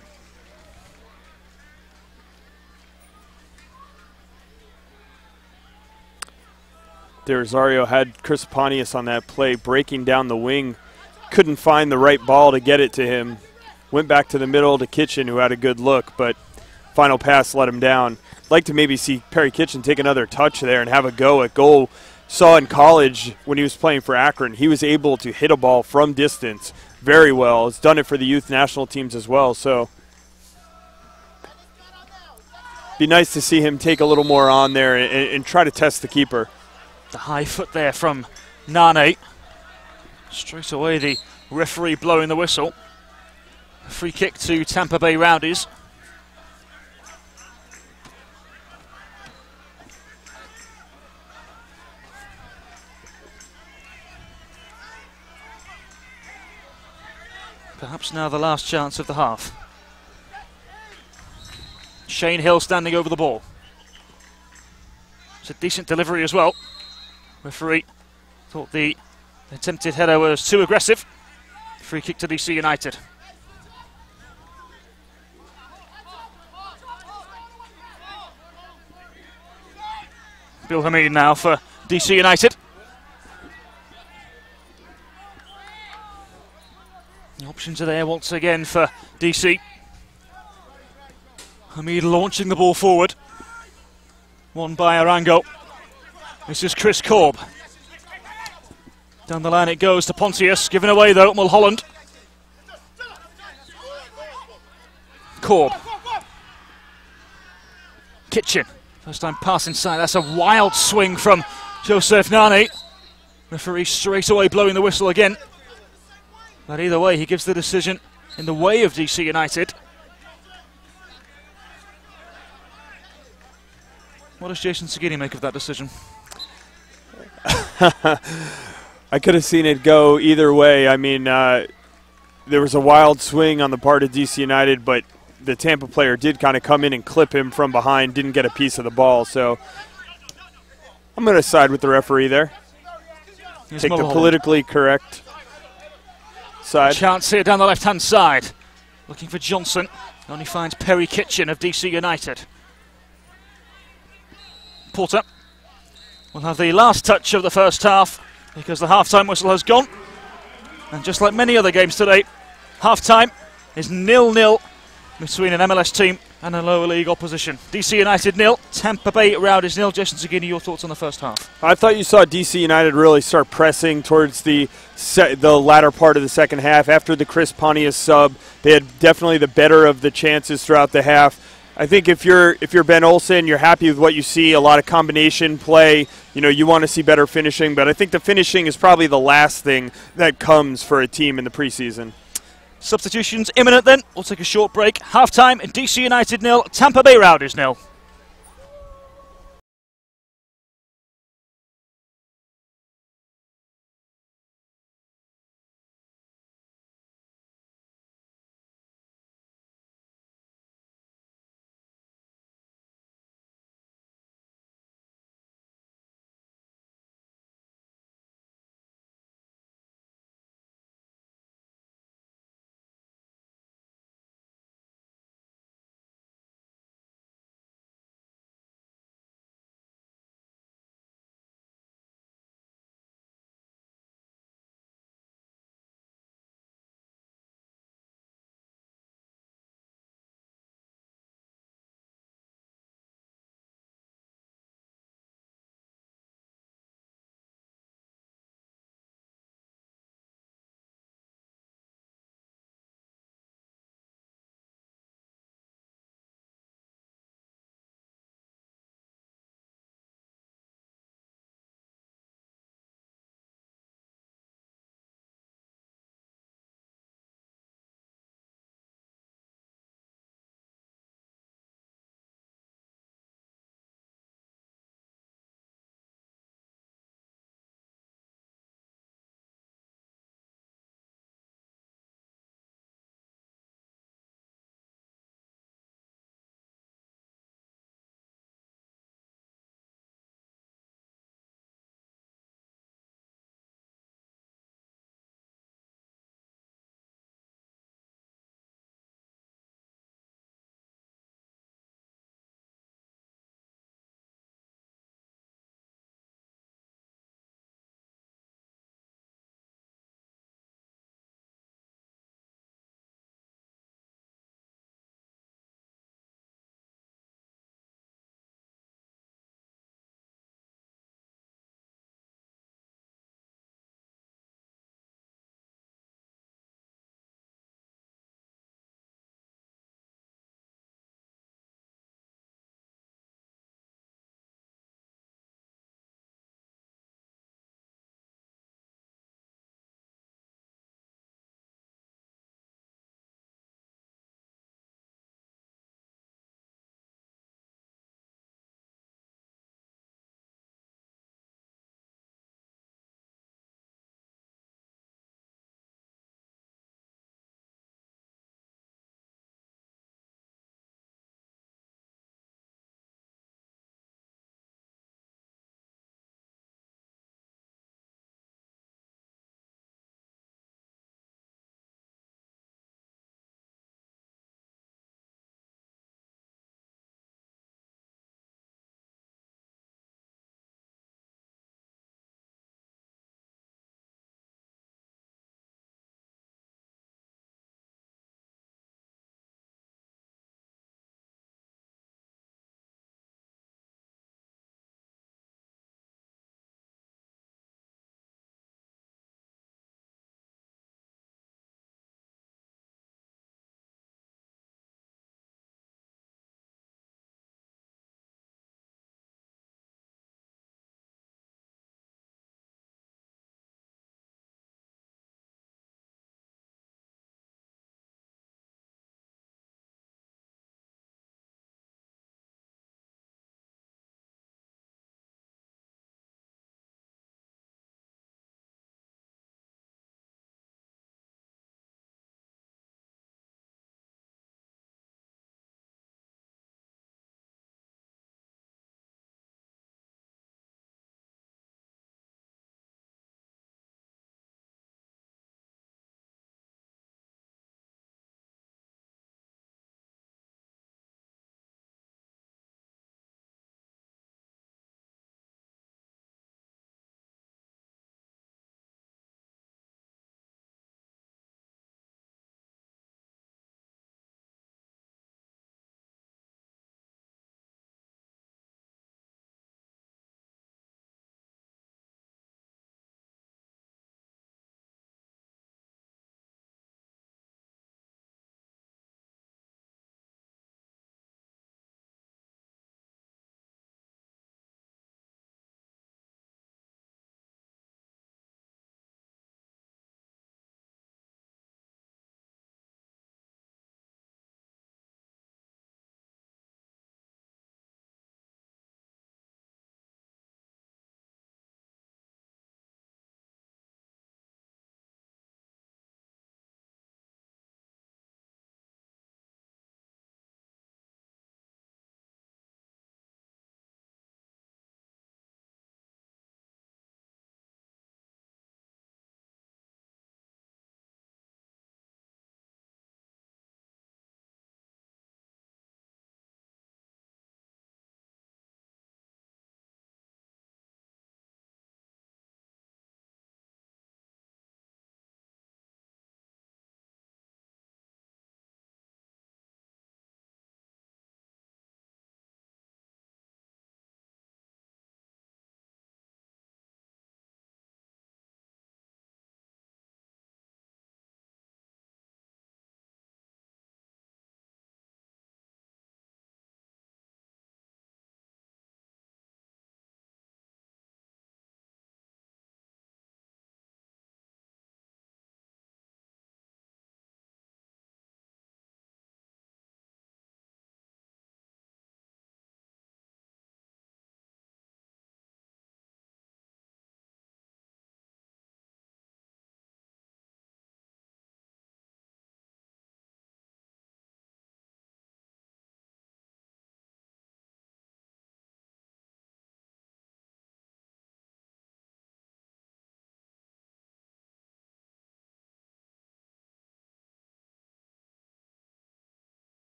De Rosario had Chris Pontius on that play, breaking down the wing. Couldn't find the right ball to get it to him. Went back to the middle to Kitchen, who had a good look, but final pass let him down. I'd like to maybe see Perry Kitchen take another touch there and have a go at goal. Saw in college when he was playing for Akron, he was able to hit a ball from distance very well. Has done it for the youth national teams as well, so be nice to see him take a little more on there and try to test the keeper. The high foot there from Nane. Straight away the referee blowing the whistle. Free kick to Tampa Bay Rowdies. Perhaps now the last chance of the half. Shane Hill standing over the ball. It's a decent delivery as well. Referee thought the attempted header was too aggressive. Free kick to DC United. Bill Hamid now for DC United. The options are there once again for DC. Hamid launching the ball forward. Won by Arango. This is Chris Korb. Down the line it goes to Pontius. Given away though, Mulholland. Korb. Kitchen. First time pass inside. That's a wild swing from Joseph Nane. Referee straight away blowing the whistle again. But either way, he gives the decision in the way of DC United. What does Jason Sagini make of that decision? I could have seen it go either way. I mean, there was a wild swing on the part of DC United, but the Tampa player did kind of come in and clip him from behind, didn't get a piece of the ball. So I'm going to side with the referee there. Take the politically correct side. Chance here down the left-hand side. Looking for Johnson. Only finds Perry Kitchen of DC United. Porter will have the last touch of the first half because the half-time whistle has gone. And just like many other games today, half-time is 0-0 between an MLS team and a lower league opposition. DC United 0, Tampa Bay Rowdies 0. Jason Sagini, your thoughts on the first half? I thought you saw DC United really start pressing towards the latter part of the second half. After the Chris Pontius sub, they had definitely the better of the chances throughout the half. I think if you're Ben Olsen, you're happy with what you see, a lot of combination play. You know, you want to see better finishing, but I think the finishing is probably the last thing that comes for a team in the preseason. Substitutions imminent then. We'll take a short break. Half-time, DC United 0, Tampa Bay Rowdies 0.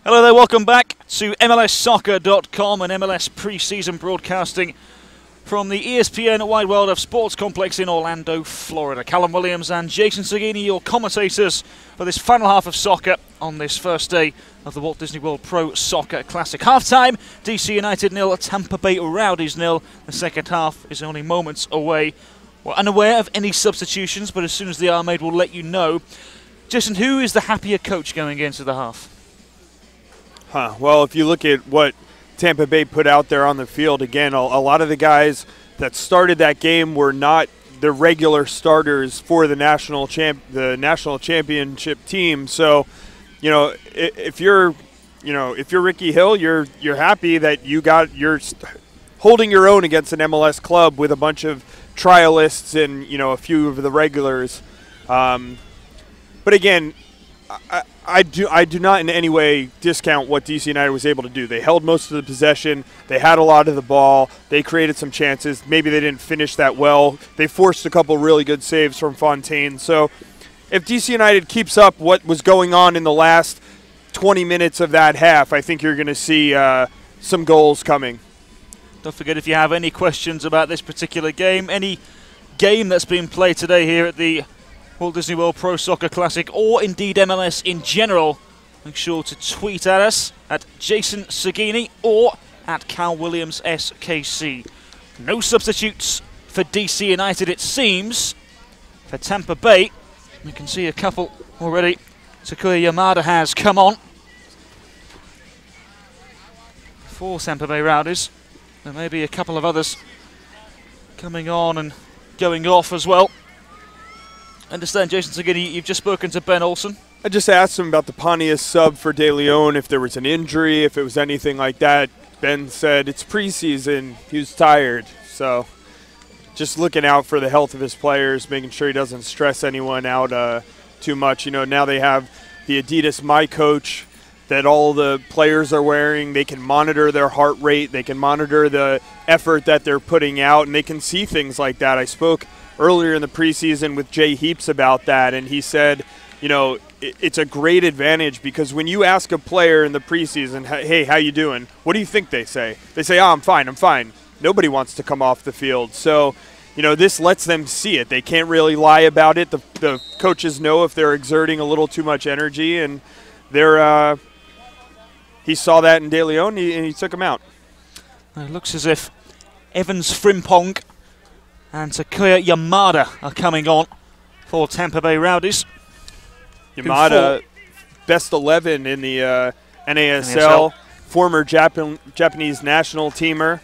Hello there, welcome back to MLSsoccer.com and MLS Preseason broadcasting from the ESPN Wide World of Sports Complex in Orlando, Florida. Callum Williams and Jason Seguini, your commentators for this final half of soccer on this first day of the Walt Disney World Pro Soccer Classic. Half-time, DC United 0, Tampa Bay Rowdies 0. The second half is only moments away. We're unaware of any substitutions, but as soon as they are made, we'll let you know. Jason, who is the happier coach going into the half? Well, if you look at what Tampa Bay put out there on the field, again, a lot of the guys that started that game were not the regular starters for the national championship team. So, you know, if you're Ricky Hill, you're happy that you're holding your own against an MLS club with a bunch of trialists and, you know, a few of the regulars. But again, I do not in any way discount what DC United was able to do. They held most of the possession. They had a lot of the ball. They created some chances. Maybe they didn't finish that well. They forced a couple really good saves from Fontaine. So if DC United keeps up what was going on in the last 20 minutes of that half, I think you're going to see some goals coming. Don't forget, if you have any questions about this particular game, any game that's been played today here at the Walt Disney World Pro Soccer Classic, or indeed MLS in general, make sure to tweet at us at Jason Seguini or at Cal Williams SKC. No substitutes for DC United, it seems. For Tampa Bay, we can see a couple already. Takuya Yamada has come on for Tampa Bay Rowdies. There may be a couple of others coming on and going off as well. Understand, Jason Seguini, you've just spoken to Ben Olsen. I just asked him about the Pontius sub for De Leon, if there was an injury, if it was anything like that. Ben said it's preseason, he was tired. So just looking out for the health of his players, making sure he doesn't stress anyone out too much. You know, now they have the Adidas My Coach that all the players are wearing. They can monitor their heart rate. They can monitor the effort that they're putting out, and they can see things like that. I spoke earlier in the preseason with Jay Heaps about that, and he said, you know, it's a great advantage because when you ask a player in the preseason, hey, how you doing? What do you think they say? They say, oh, I'm fine. Nobody wants to come off the field. So, you know, this lets them see it. They can't really lie about it. The coaches know if they're exerting a little too much energy, and he saw that in De Leon, and he took him out. It looks as if Evans Frimpong and Takuya Yamada are coming on for Tampa Bay Rowdies. Yamada, best 11 in the NASL, former Japanese national teamer.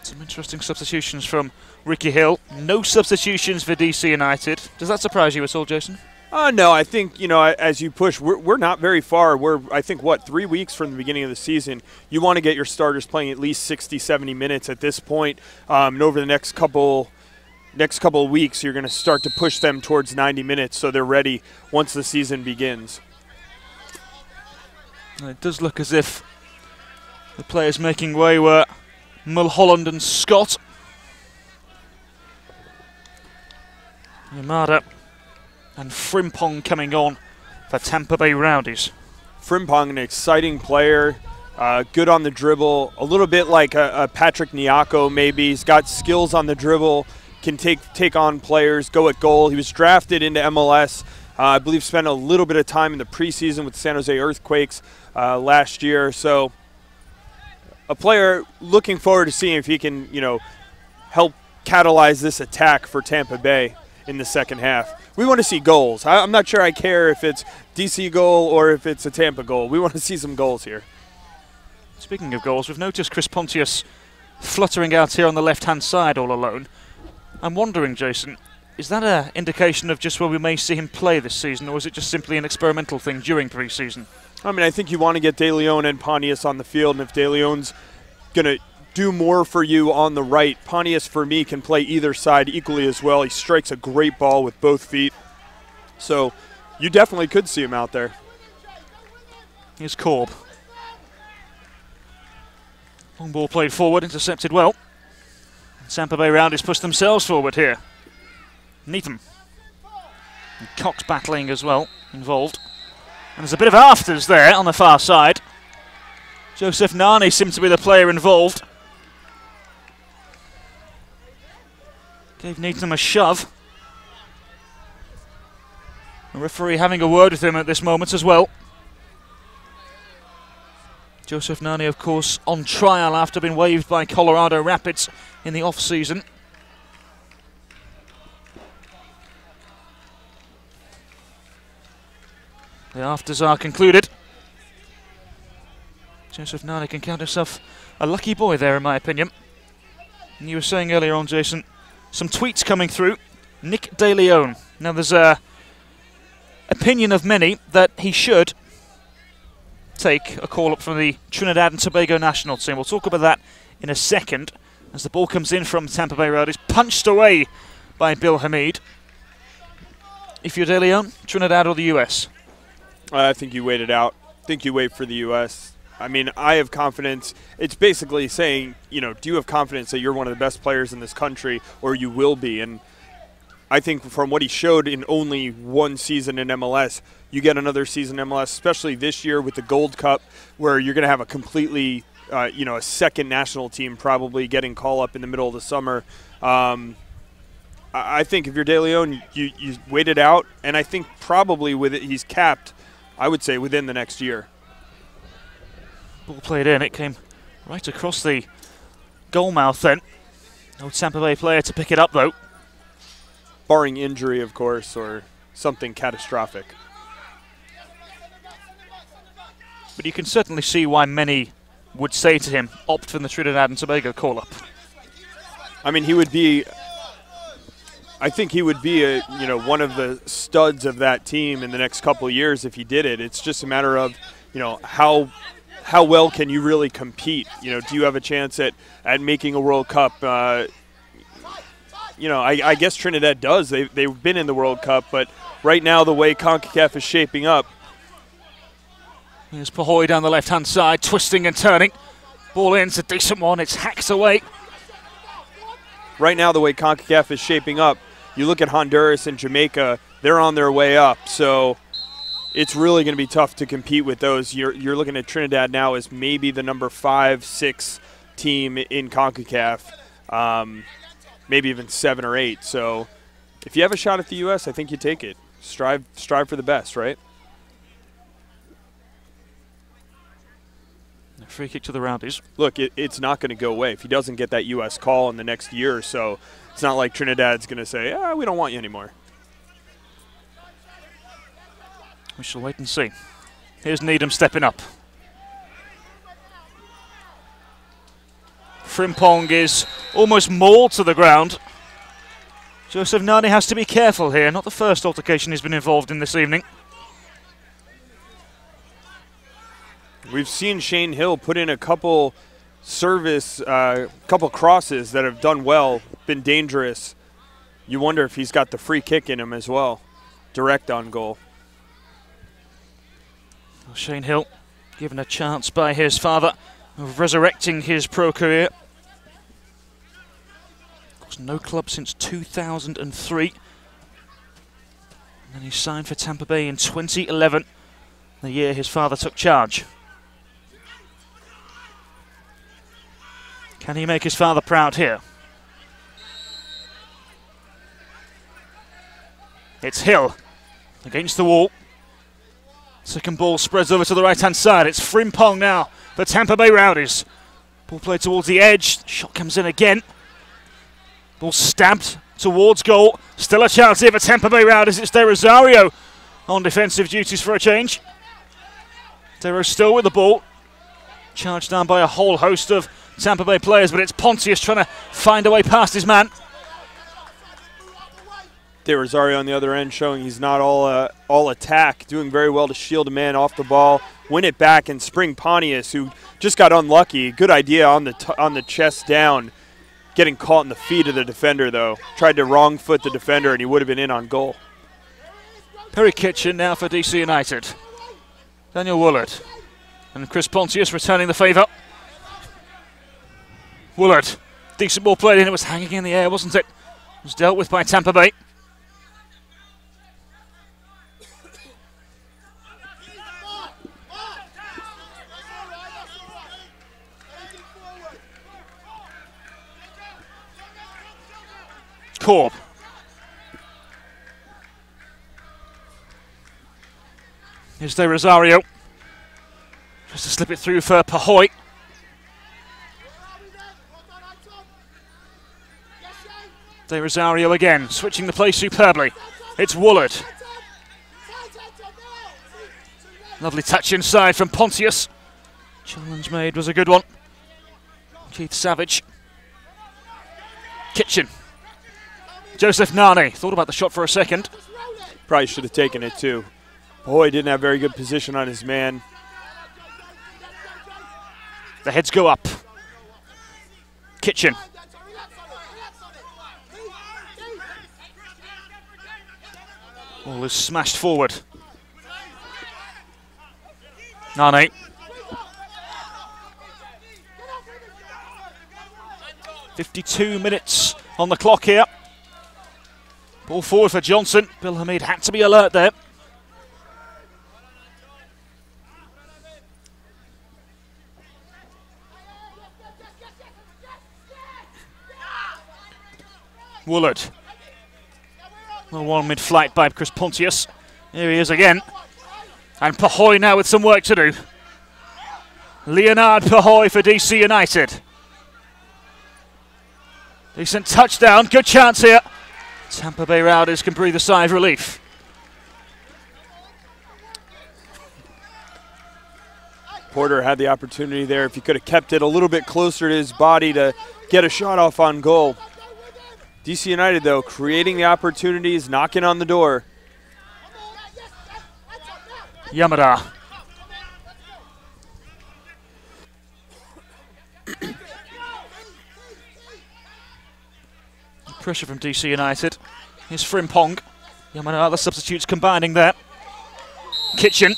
Some interesting substitutions from Ricky Hill. No substitutions for DC United. Does that surprise you at all, Jason? No, I think, you know, as you push, we're not very far. We're, I think, 3 weeks from the beginning of the season. You want to get your starters playing at least 60, 70 minutes at this point. And over the next couple of weeks, you're going to start to push them towards 90 minutes so they're ready once the season begins. It does look as if the players making way were Mulholland and Scott. Yamada and Frimpong coming on for Tampa Bay Rowdies. Frimpong, an exciting player, good on the dribble, a little bit like a Patrick Nyako maybe. He's got skills on the dribble, can take on players, go at goal. He was drafted into MLS. I believe spent a little bit of time in the preseason with the San Jose Earthquakes last year. So a player looking forward to seeing if he can, you know, help catalyze this attack for Tampa Bay in the second half. We want to see goals. I'm not sure I care if it's DC goal or if it's a Tampa goal. We want to see some goals here. Speaking of goals, we've noticed Chris Pontius fluttering out here on the left-hand side all alone. I'm wondering, Jason, is that an indication of just where we may see him play this season, or is it just simply an experimental thing during pre-season? I mean, I think you want to get De Leon and Pontius on the field, and if De Leon's going to do more for you on the right, Pontius, for me, can play either side equally as well. He strikes a great ball with both feet. So you definitely could see him out there. Here's Korb. Long ball played forward, intercepted well. Tampa Bay Rowdies push themselves forward here. Neatham. And Cox battling as well, involved. And there's a bit of afters there on the far side. Joseph Nani seemed to be the player involved. Gave Needham a shove. The referee having a word with him at this moment as well. Joseph Nani, of course, on trial after being waived by Colorado Rapids in the off-season. The afters are concluded. Joseph Nani can count himself a lucky boy there, in my opinion. And you were saying earlier on, Jason, some tweets coming through. Nick De Leon. Now, there's a opinion of many that he should take a call-up from the Trinidad and Tobago national team. We'll talk about that in a second as the ball comes in from Tampa Bay Rowdies, punched away by Bill Hamid. If you're De Leon, Trinidad or the US? I think you wait it out. I think you wait for the U.S. I mean, I have confidence. It's basically saying, you know, do you have confidence that you're one of the best players in this country, or you will be? And I think from what he showed in only one season in MLS, you get another season in MLS, especially this year with the Gold Cup, where you're going to have a completely, a second national team probably getting call-up in the middle of the summer. I think if you're De Leon, you wait it out, and I think probably with it he's capped, I would say, within the next year. Ball played in, it came right across the goal mouth then. No Tampa Bay player to pick it up though. Barring injury, of course, or something catastrophic. But you can certainly see why many would say to him, opt for the Trinidad and Tobago call-up. I mean, he would be, I think he would be one of the studs of that team in the next couple of years if he did it. It's just a matter of, how well can you really compete? Do you have a chance at making a World Cup? I guess Trinidad does. They've been in the World Cup, but right now the way CONCACAF is shaping up. Here's Pahoy down the left-hand side, twisting and turning. Ball in, it's a decent one, it's hacked away. Right now the way CONCACAF is shaping up, you look at Honduras and Jamaica, they're on their way up, so it's really going to be tough to compete with those. You're looking at Trinidad now as maybe the number 5, 6 team in CONCACAF, maybe even 7 or 8. So if you have a shot at the U.S., I think you take it. Strive for the best, right? Free kick to the Rowdies. Look, it's not going to go away. If he doesn't get that U.S. call in the next year or so, it's not like Trinidad's going to say, we don't want you anymore. We shall wait and see. Here's Needham stepping up. Frimpong is almost mauled to the ground. Joseph Nani has to be careful here. Not the first altercation he's been involved in this evening. We've seen Shane Hill put in a couple couple crosses that have done well, been dangerous. You wonder if he's got the free kick in him as well. Direct on goal. Well, Shane Hill given a chance by his father of resurrecting his pro career. Of course, no club since 2003. And then he signed for Tampa Bay in 2011, the year his father took charge. Can he make his father proud here? It's Hill against the wall. Second ball spreads over to the right-hand side. It's Frimpong now for Tampa Bay Rowdies. Ball played towards the edge. Shot comes in again. Ball stabbed towards goal. Still a chance here for Tampa Bay Rowdies. It's De Rosario on defensive duties for a change. De Rosario still with the ball. Charged down by a whole host of Tampa Bay players, but it's Pontius trying to find a way past his man. De Rosario on the other end showing he's not all attack, doing very well to shield a man off the ball, win it back, and spring Pontius, who just got unlucky. Good idea on the chest down, getting caught in the feet of the defender though. Tried to wrong foot the defender and he would have been in on goal. Perry Kitchen now for DC United. Daniel Woolard and Chris Pontius returning the favour. Woolard, decent ball played in, it was hanging in the air, wasn't it? It was dealt with by Tampa Bay. Korb. Here's De Rosario. Just to slip it through for Pahoy. De Rosario again, switching the play superbly. It's Woolard. Lovely touch inside from Pontius. Challenge made was a good one. Keith Savage. Kitchen. Joseph Nani thought about the shot for a second. Probably should have taken it too. Pahoy didn't have very good position on his man. The heads go up. Kitchen. Ball is smashed forward. Nani. .52 minutes on the clock here. Ball forward for Johnson. Bill Hamid had to be alert there. Woolard. Well, one mid-flight by Chris Pontius. Here he is again. And Pahoy now with some work to do. Leonard Pahoy for DC United. Decent touchdown, good chance here. Tampa Bay Rowdies can breathe a sigh of relief. Porter had the opportunity there. If he could have kept it a little bit closer to his body to get a shot off on goal. DC United, though, creating the opportunities, knocking on the door. Yamada. Pressure from DC United. Here's Frimpong. Yamada, the substitutes combining there. Kitchen.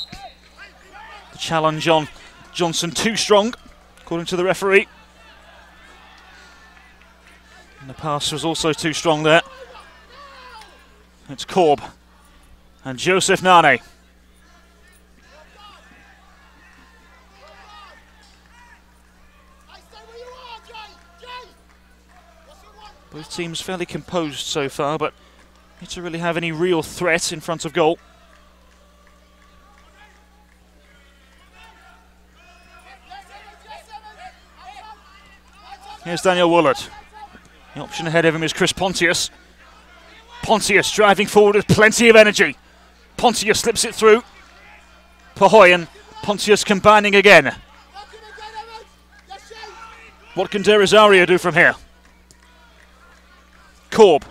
The challenge on Johnson too strong, according to the referee. And the pass was also too strong there. It's Korb and Joseph Nani. Both teams fairly composed so far, but yet to really have any real threat in front of goal. Here's Daniel Woolard. The option ahead of him is Chris Pontius. Pontius driving forward with plenty of energy. Pontius slips it through. Pahoy and Pontius combining again. What can De Rosario do from here? Korb.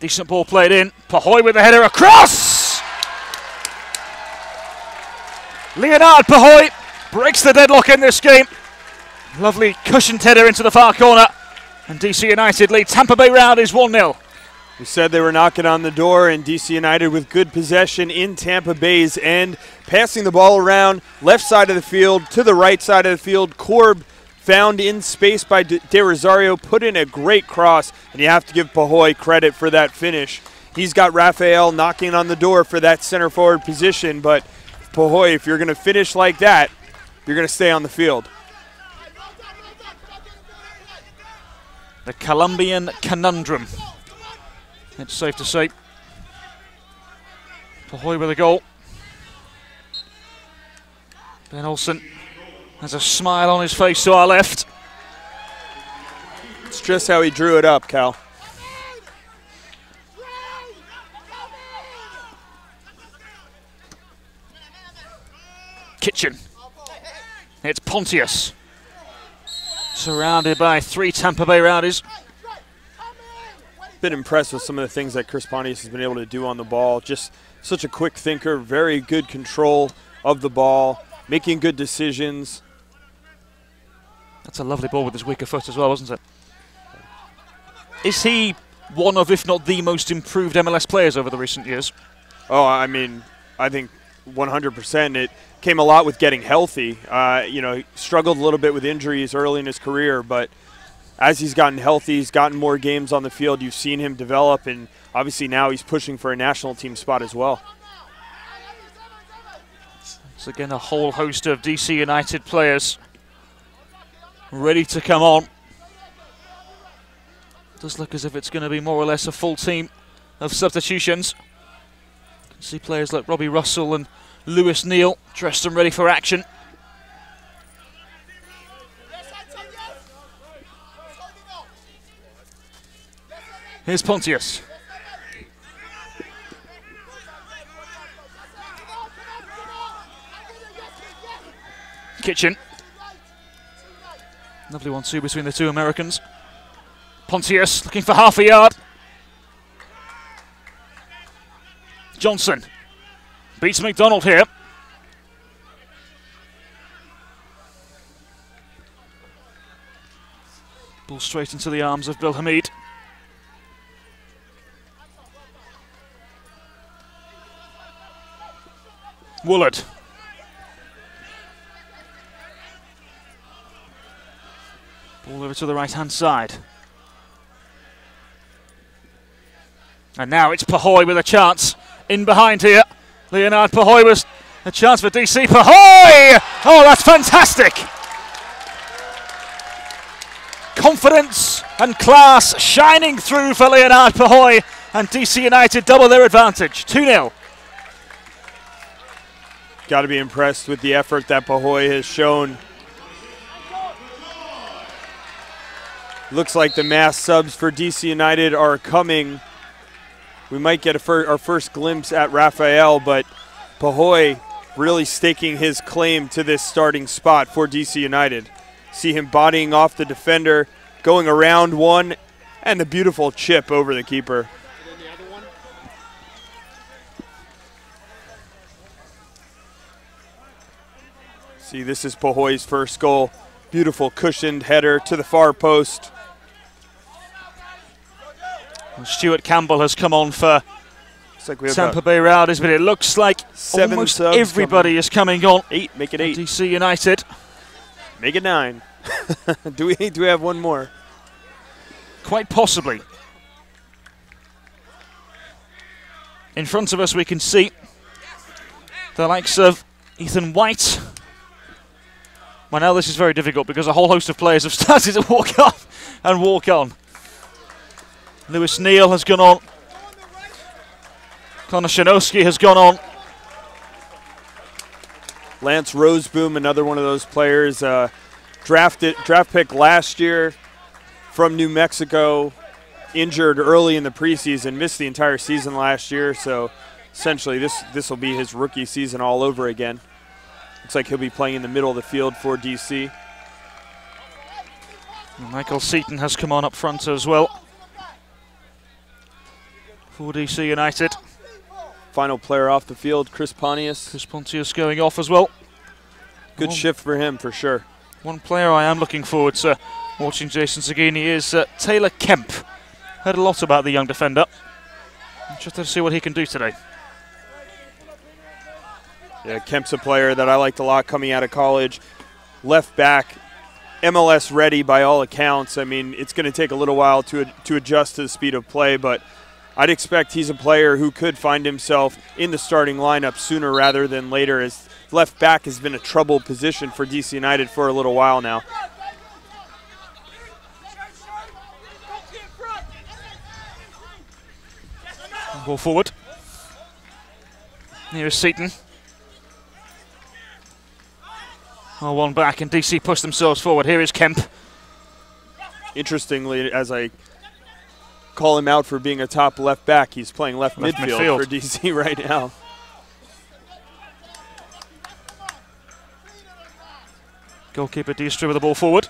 Decent ball played in. Pahoy with the header across! Leonard Pahoy breaks the deadlock in this game. Lovely cushioned header into the far corner. And DC United lead Tampa Bay Rowdies 1-0. We said they were knocking on the door, and DC United with good possession in Tampa Bay's end. Passing the ball around, left side of the field to the right side of the field. Korb found in space by De Rosario, put in a great cross, and you have to give Pahoy credit for that finish. He's got Raphael knocking on the door for that center forward position, but Pahoy, if you're going to finish like that, you're going to stay on the field. The Colombian conundrum. It's safe to say. Pahoy with a goal. Ben Olsen has a smile on his face to our left. It's just how he drew it up, Cal. Kitchen. It's Pontius. Surrounded by 3 Tampa Bay Rowdies. Been impressed with some of the things that Chris Pontius has been able to do on the ball. Just such a quick thinker, very good control of the ball, making good decisions. That's a lovely ball with his weaker foot as well, wasn't it? Is he one of, if not the most improved MLS players over the recent years? Oh, I mean, I think 100%. It came a lot with getting healthy. You know, he struggled a little bit with injuries early in his career, but as he's gotten healthy, he's gotten more games on the field. You've seen him develop, and obviously now he's pushing for a national team spot as well. So again, a whole host of DC United players ready to come on. Does look as if it's going to be more or less a full team of substitutions. You can see players like Robbie Russell and Lewis Neal dressed and ready for action. Here's Pontius. Kitchen. Lovely 1-2 between the two Americans. Pontius looking for half a yard. Johnson beats McDonald here. Ball straight into the arms of Bill Hamid. Woolard. Ball over to the right-hand side. And now it's Pahoy with a chance. In behind here. Leonard Pahoy was a chance for DC. Pahoy! Oh, that's fantastic! Confidence and class shining through for Leonard Pahoy, and DC United double their advantage. 2-0. Got to be impressed with the effort that Pahoy has shown. Looks like the mass subs for DC United are coming. We might get our first glimpse at Raphael, but Pahoy really staking his claim to this starting spot for DC United. See him bodying off the defender, going around one, and the beautiful chip over the keeper. See, this is Pahoy's first goal. Beautiful cushioned header to the far post. And Stuart Campbell has come on for like we have Tampa Bay Rowdies, but it looks like almost everybody is coming on. 8, make it 8. DC United. Make it 9. do we have one more? Quite possibly. In front of us we can see the likes of Ethan White. Well, now this is very difficult because a whole host of players have started to walk off and walk on. Lewis Neal has gone on. Connor Shanowski has gone on. Lance Roseboom, another one of those players, draft pick last year from New Mexico, injured early in the preseason, missed the entire season last year, so essentially this will be his rookie season all over again. Looks like he'll be playing in the middle of the field for DC. Michael Seaton has come on up front as well for DC United. Final player off the field, Chris Pontius. Chris Pontius going off as well. Good shift for him, for sure. One player I am looking forward to watching Jason Zagini is Taylor Kemp. Heard a lot about the young defender. Interested to see what he can do today. Yeah, Kemp's a player that I liked a lot coming out of college. Left back, MLS ready by all accounts. I mean, it's going to take a little while to adjust to the speed of play, but I'd expect he's a player who could find himself in the starting lineup sooner rather than later, as left back has been a troubled position for DC United for a little while now. Go forward. Here's Seaton. One back, and DC push themselves forward. Here is Kemp. Interestingly, as I call him out for being a top left back, he's playing left midfield for DC right now. Goalkeeper Diestra with the ball forward.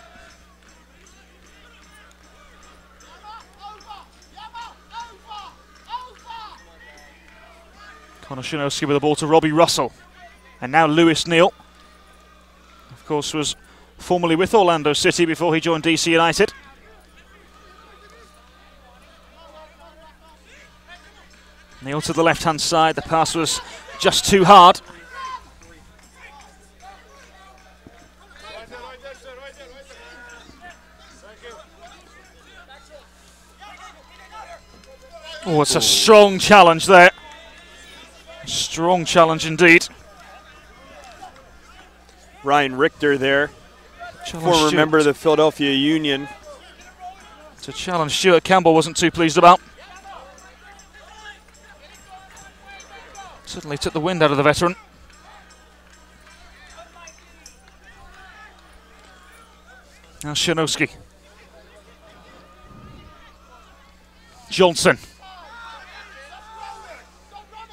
Connor Shanowski with the ball to Robbie Russell. And now Lewis Neal. Of course, was formerly with Orlando City before he joined DC United. Neal to the left-hand side. The pass was just too hard. Oh, it's a strong challenge there. Strong challenge indeed. Ryan Richter there, former member of the Philadelphia Union. It's a challenge Stuart Campbell wasn't too pleased about. Certainly took the wind out of the veteran. Now Shanowski. Johnson.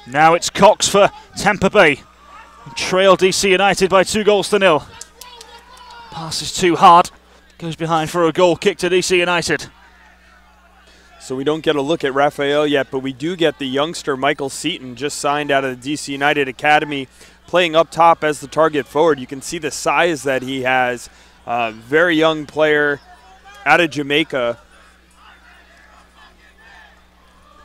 Now it's Cox for Tampa Bay. Trail DC United by 2-0. Pass is too hard. Goes behind for a goal kick to DC United. So we don't get a look at Raphael yet, but we do get the youngster Michael Seaton, just signed out of the DC United Academy, playing up top as the target forward. You can see the size that he has. Very young player out of Jamaica.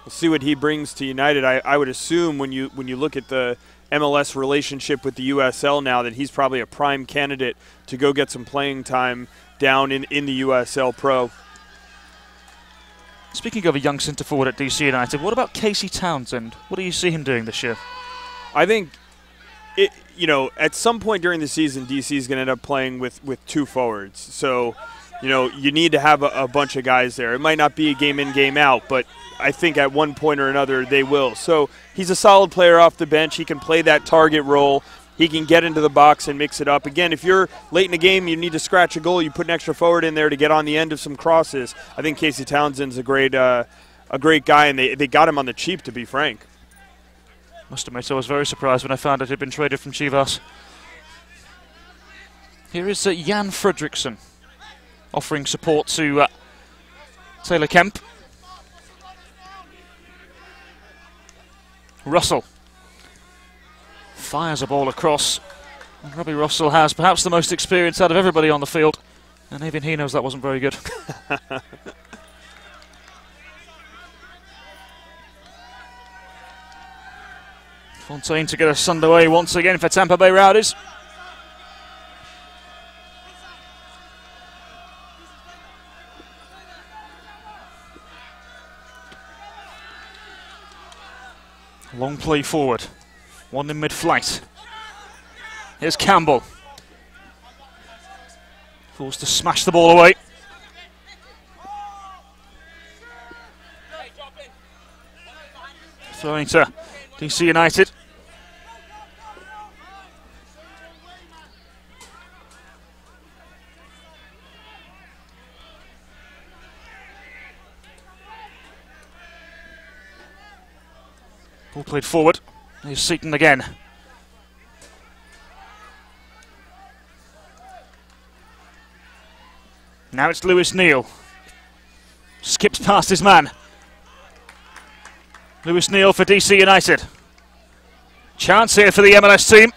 We'll see what he brings to United. I would assume when you look at the MLS relationship with the USL now that he's probably a prime candidate to go get some playing time down in the USL Pro. Speaking of a young centre forward at DC United, what about Casey Townsend? What do you see him doing this year? I think, at some point during the season, DC is going to end up playing with two forwards. So, you need to have a bunch of guys there. It might not be a game in, game out, but I think at one point or another they will. So he's a solid player off the bench. He can play that target role. He can get into the box and mix it up. Again, if you're late in the game, you need to scratch a goal, you put an extra forward in there to get on the end of some crosses. I think Casey Townsend's a great guy, and they got him on the cheap, to be frank. Must admit, I was very surprised when I found out he'd been traded from Chivas. Here is Jan Fredriksson offering support to Taylor Kemp. Russell fires a ball across. And Robbie Russell has perhaps the most experience out of everybody on the field. And even he knows that wasn't very good. Fontaine to get us underway once again for Tampa Bay Rowdies. Long play forward. One in mid-flight. Here's Campbell. Forced to smash the ball away. Throwing to DC United. Ball played forward. Here's Seaton again. Now it's Lewis Neal. Skips past his man. Lewis Neal for DC United. Chance here for the MLS team.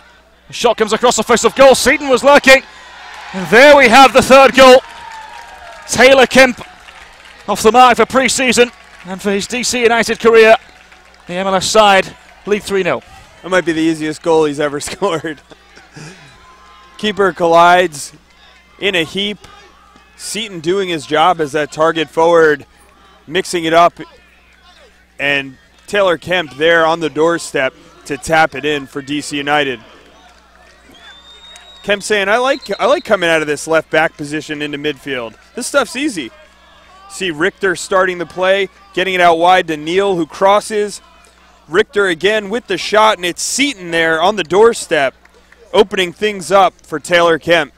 The shot comes across the face of goal. Seaton was lurking. And there we have the third goal. Taylor Kemp off the mark for pre-season. And for his DC United career, the MLS side lead 3-0. That might be the easiest goal he's ever scored. Keeper collides in a heap. Seaton doing his job as that target forward, mixing it up, and Taylor Kemp there on the doorstep to tap it in for DC United. Kemp saying, I like coming out of this left back position into midfield. This stuff's easy. See Richter starting the play, getting it out wide to Neal, who crosses. Richter again with the shot, and it's Seaton there on the doorstep, opening things up for Taylor Kemp.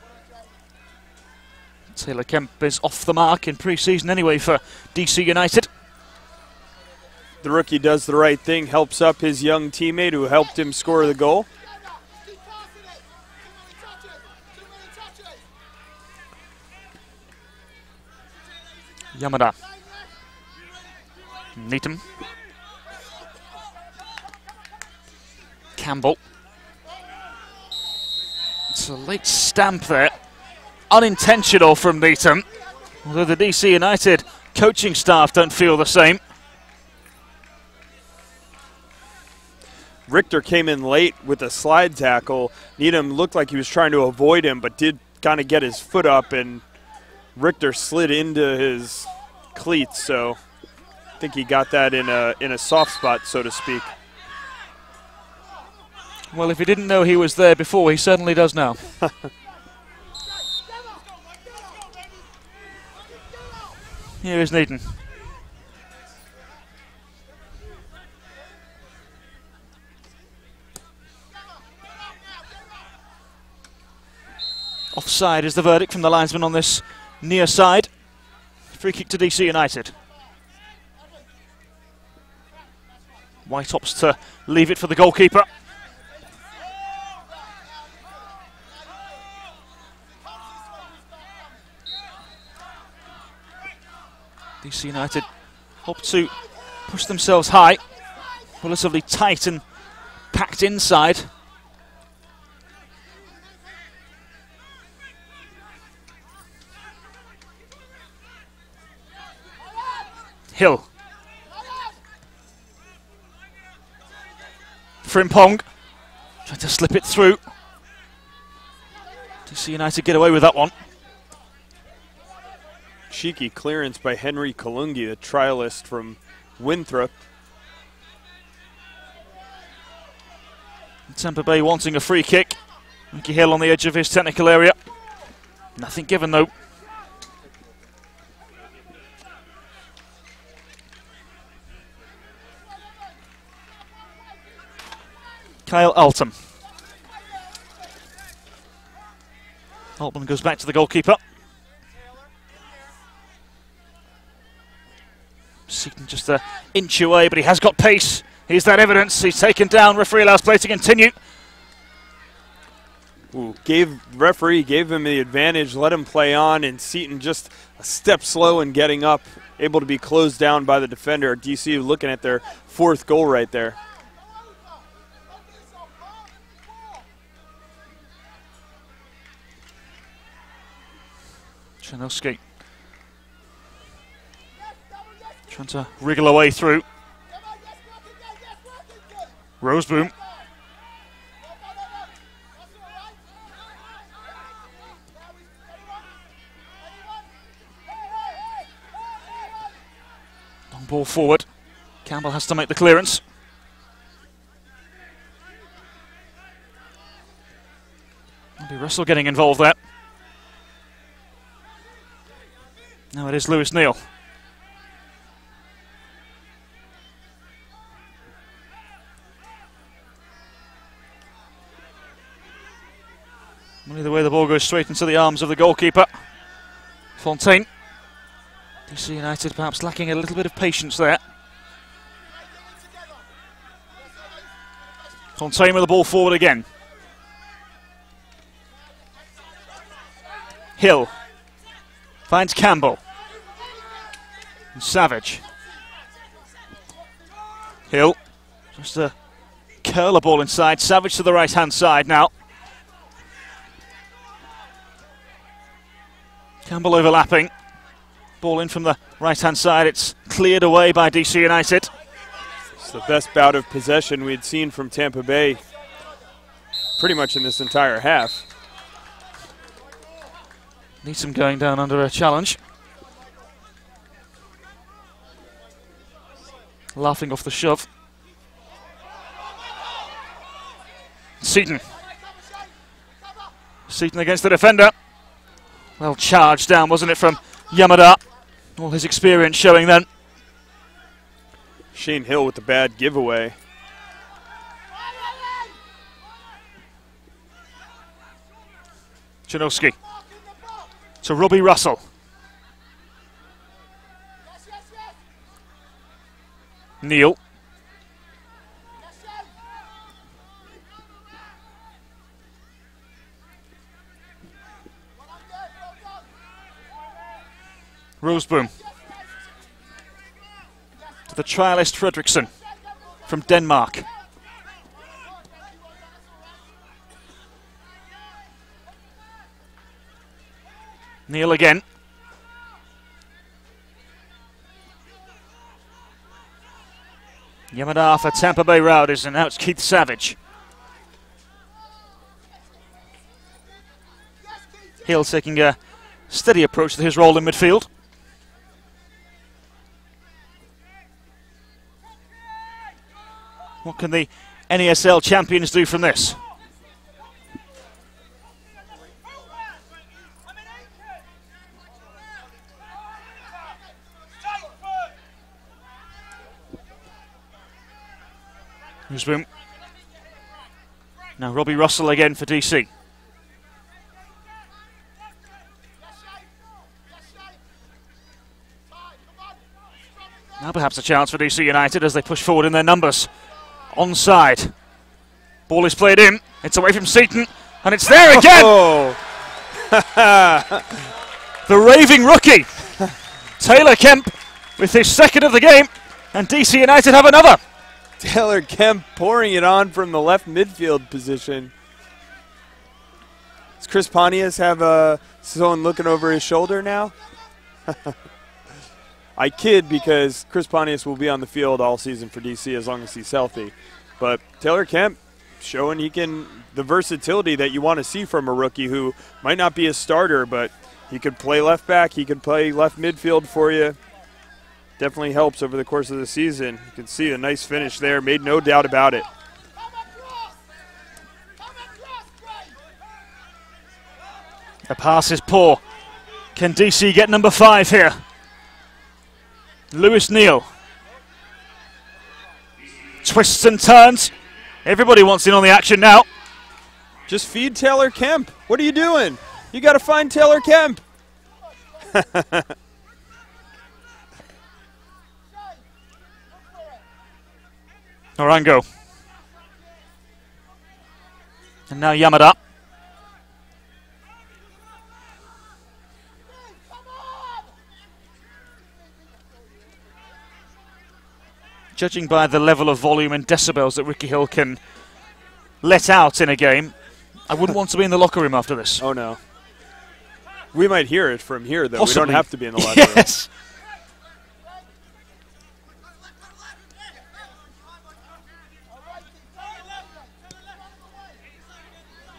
Taylor Kemp is off the mark in pre-season anyway for DC United. The rookie does the right thing, helps up his young teammate who helped him score the goal. Yamada. Needham. Campbell. It's a late stamp there. Unintentional from Needham. Although the DC United coaching staff don't feel the same. Richter came in late with a slide tackle. Needham looked like he was trying to avoid him, but did kind of get his foot up, and Richter slid into his cleats, so I think he got that in a soft spot, so to speak. Well, if he didn't know he was there before, he certainly does now. Here is Needham. Offside is the verdict from the linesman on this near side. Free kick to DC United. White opts to leave it for the goalkeeper. DC United hope to push themselves high. Relatively tight and packed inside. Hill. Frimpong trying to slip it through. DC United get away with that one. Cheeky clearance by Henry Kalungi, the trialist from Winthrop. Tampa Bay wanting a free kick. Mickey Hill on the edge of his technical area. Nothing given though. Kyle Alton. Altman goes back to the goalkeeper. Seaton just an inch away, but he has got pace. Here's that evidence. He's taken down. Referee allows play to continue. Ooh, referee gave him the advantage, let him play on, and Seaton just a step slow in getting up, able to be closed down by the defender. DC looking at their fourth goal right there. Chanowski trying to wriggle away through. Roseboom. Long ball forward. Campbell has to make the clearance. Maybe Russell getting involved there. Now it is Lewis Neal. Either way, the ball goes straight into the arms of the goalkeeper. Fontaine. DC United perhaps lacking a little bit of patience there. Fontaine with the ball forward again. Hill. Finds Campbell. And Savage. Hill. Just a curler ball inside. Savage to the right-hand side now. Campbell overlapping. Ball in from the right-hand side. It's cleared away by DC United. It's the best bout of possession we'd seen from Tampa Bay pretty much in this entire half. Needham going down under a challenge. Laughing off the shove. Seaton. Seaton against the defender. Well charged down, wasn't it, from Yamada? All his experience showing then. Shane Hill with the bad giveaway. Chanowski to Robbie Russell. Neal. Roseboom to the trialist Fredriksson from Denmark. Neal again. Yamada for Tampa Bay Rowdies, and now it's Keith Savage. Hill taking a steady approach to his role in midfield. What can the NASL champions do from this? Roosboom. Now Robbie Russell again for DC. Now perhaps a chance for DC United as they push forward in their numbers. Onside. Ball is played in. It's away from Seaton. And it's there again! Oh. The raving rookie. Taylor Kemp with his second of the game. And DC United have another. Taylor Kemp pouring it on from the left midfield position. Does Chris Pontius have someone looking over his shoulder now? I kid because Chris Pontius will be on the field all season for DC as long as he's healthy. But Taylor Kemp showing the versatility that you want to see from a rookie who might not be a starter, but he could play left back, he could play left midfield for you. Definitely helps over the course of the season. You can see a nice finish there, made no doubt about it. The pass is poor. Can DC get number 5 here? Lewis Neal. Twists and turns. Everybody wants in on the action now. Just feed Taylor Kemp. What are you doing? You got to find Taylor Kemp. Orango. And now Yamada. Judging by the level of volume and decibels that Ricky Hill can let out in a game, I wouldn't want to be in the locker room after this. Oh, no. We might hear it from here, though. Possibly. We don't have to be in the locker room. Yes.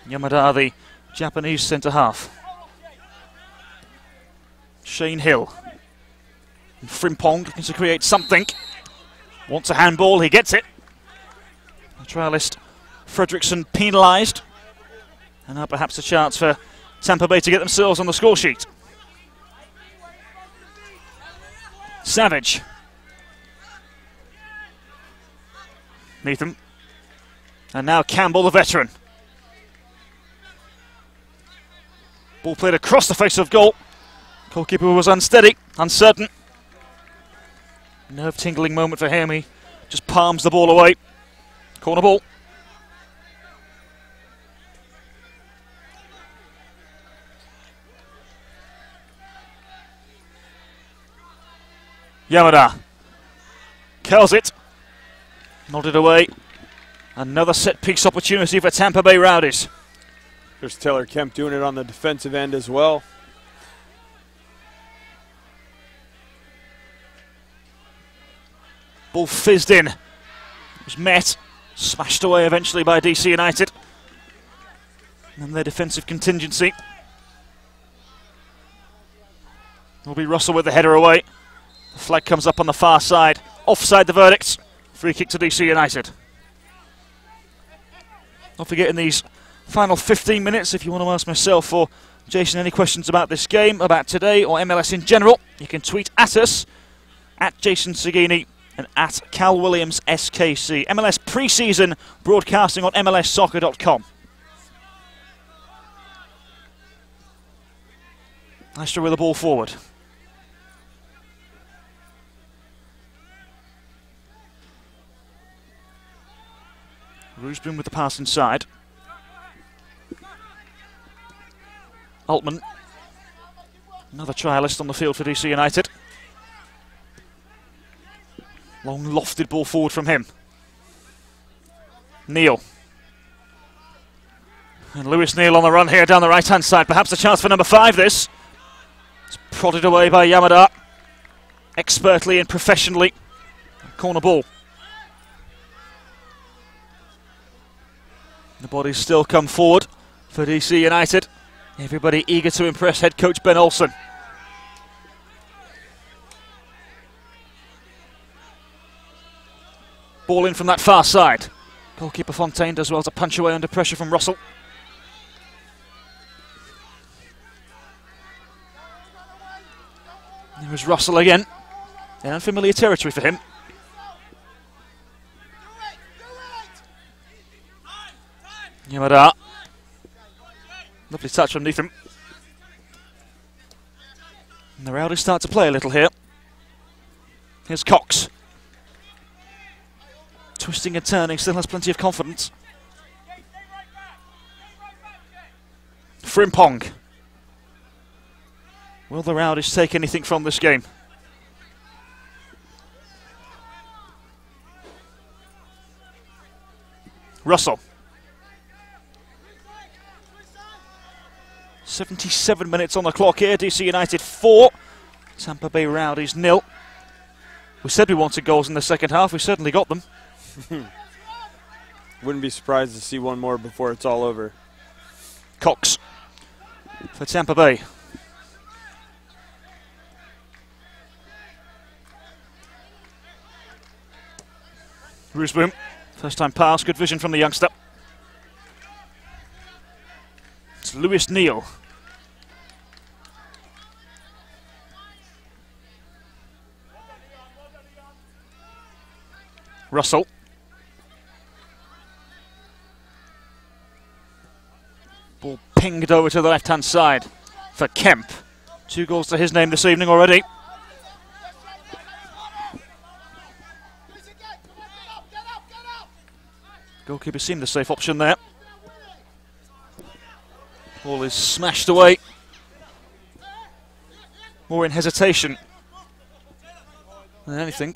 Yamada, the Japanese centre-half. Shane Hill. And Frimpong looking to create something. Wants a handball, he gets it. The trialist Fredrickson penalised. And now perhaps a chance for Tampa Bay to get themselves on the score sheet. Savage. Neatham. And now Campbell, the veteran. Ball played across the face of goal. Goalkeeper was unsteady, uncertain. Nerve-tingling moment for him. He just palms the ball away. Corner ball. Yamada curls it. Nodded away. Another set-piece opportunity for Tampa Bay Rowdies. There's Taylor Kemp doing it on the defensive end as well. Ball fizzed in. It was met. Smashed away eventually by DC United. And their defensive contingency. Will be Russell with the header away. The flag comes up on the far side. Offside the verdict. Free kick to DC United. Not forgetting these final 15 minutes, if you want to ask myself or Jason any questions about this game, about today, or MLS in general, you can tweet at us, at Jason Sagini and at Cal Williams SKC. MLS Preseason broadcasting on MLSsoccer.com. Leicester with the ball forward. Roosboom with the pass inside. Altman. Another trialist on the field for DC United. Long lofted ball forward from him. Neal. And Lewis Neal on the run here down the right hand side. Perhaps a chance for number 5 this. It's prodded away by Yamada. Expertly and professionally. Corner ball. The bodies still come forward for DC United. Everybody eager to impress head coach Ben Olsen. Ball in from that far side. Goalkeeper Fontaine does well to punch away under pressure from Russell. There was Russell again. In unfamiliar territory for him. Yamada. Lovely touch underneath him. And the Rowdies start to play a little here. Here's Cox. Twisting and turning, still has plenty of confidence. Frimpong. Will the Rowdies take anything from this game? Russell. 77 minutes on the clock here. DC United 4. Tampa Bay Rowdies 0. We said we wanted goals in the second half. We certainly got them. Wouldn't be surprised to see one more before it's all over. Cox for Tampa Bay. Rooseboom. First time pass. Good vision from the youngster. It's Lewis Neal. Russell. Ball pinged over to the left-hand side for Kemp. 2 goals to his name this evening already. Goalkeeper seemed the safe option there. Ball is smashed away. More in hesitation than anything.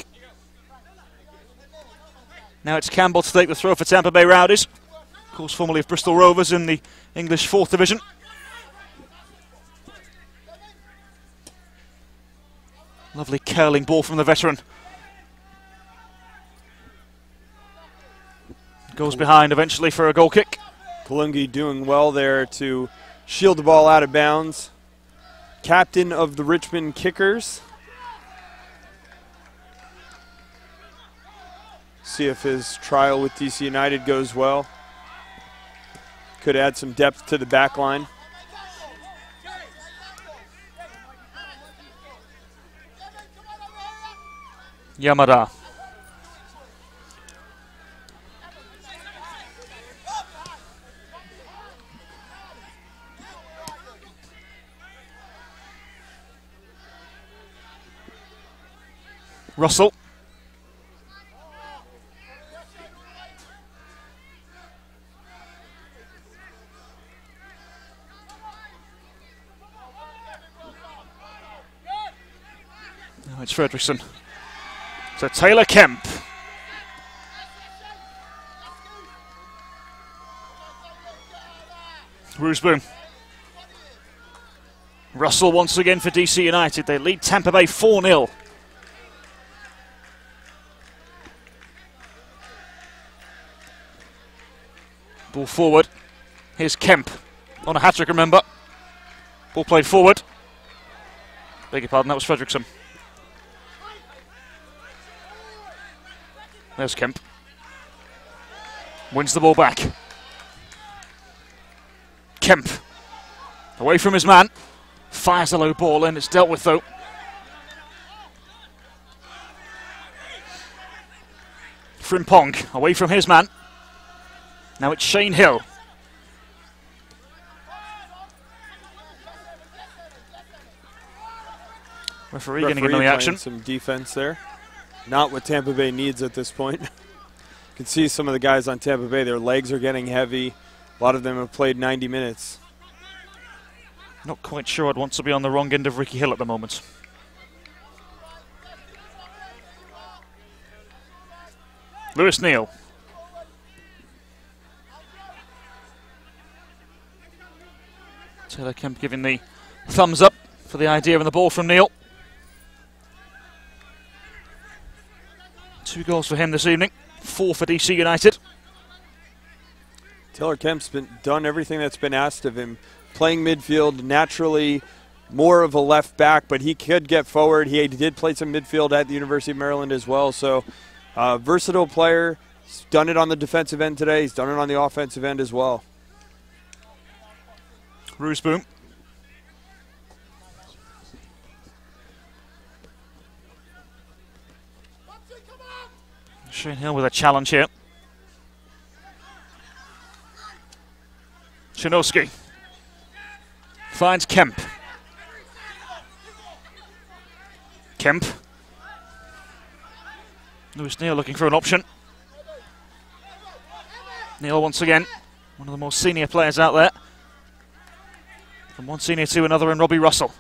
Now it's Campbell to take the throw for Tampa Bay Rowdies. Of course, formerly of Bristol Rovers in the English 4th Division. Lovely curling ball from the veteran. Goes behind eventually for a goal kick. Kalungi doing well there to shield the ball out of bounds. Captain of the Richmond Kickers. See if his trial with DC United goes well. Could add some depth to the back line. Yamada. Russell. Now it's Fredrickson. So Taylor Kemp. Rooseboom. Russell once again for DC United. They lead Tampa Bay 4-0. Ball forward. Here's Kemp on a hat-trick, remember. Ball played forward. Beg your pardon, that was Fredrickson. There's Kemp. Wins the ball back. Kemp. Away from his man. Fires a low ball in. It's dealt with, though. Frimpong. Away from his man. Now it's Shane Hill. Referee getting into the action. Some defense there. Not what Tampa Bay needs at this point. You can see some of the guys on Tampa Bay, their legs are getting heavy. A lot of them have played 90 minutes. Not quite sure I'd want to be on the wrong end of Ricky Hill at the moment. Lewis Neal. Taylor Kemp giving the thumbs up for the idea and the ball from Neal. 2 goals for him this evening, 4 for DC United. Taylor Kemp's done everything that's been asked of him. Playing midfield, naturally more of a left back, but he could get forward. He did play some midfield at the University of Maryland as well, so versatile player. He's done it on the defensive end today. He's done it on the offensive end as well. Rooseboom. Shane Hill with a challenge here. Chinoski finds Kemp. Kemp. Lewis Neal looking for an option. Neal once again, one of the more senior players out there. From one senior to another, and Robbie Russell.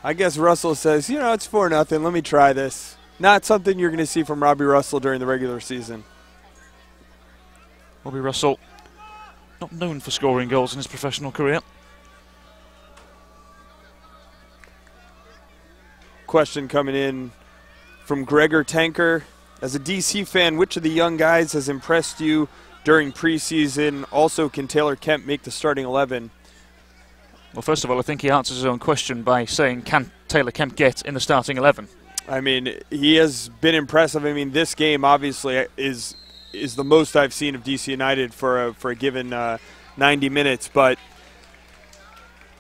I guess Russell says, you know, it's 4-0. Let me try this. Not something you're going to see from Robbie Russell during the regular season. Robbie Russell, not known for scoring goals in his professional career. Question coming in from Gregor Tanker. As a DC fan, which of the young guys has impressed you during preseason? Also, can Taylor Kemp make the starting 11? Well, first of all, I think he answers his own question by saying, can Taylor Kemp get in the starting 11? I mean, he has been impressive. I mean, this game obviously is the most I've seen of DC United for a given 90 minutes. But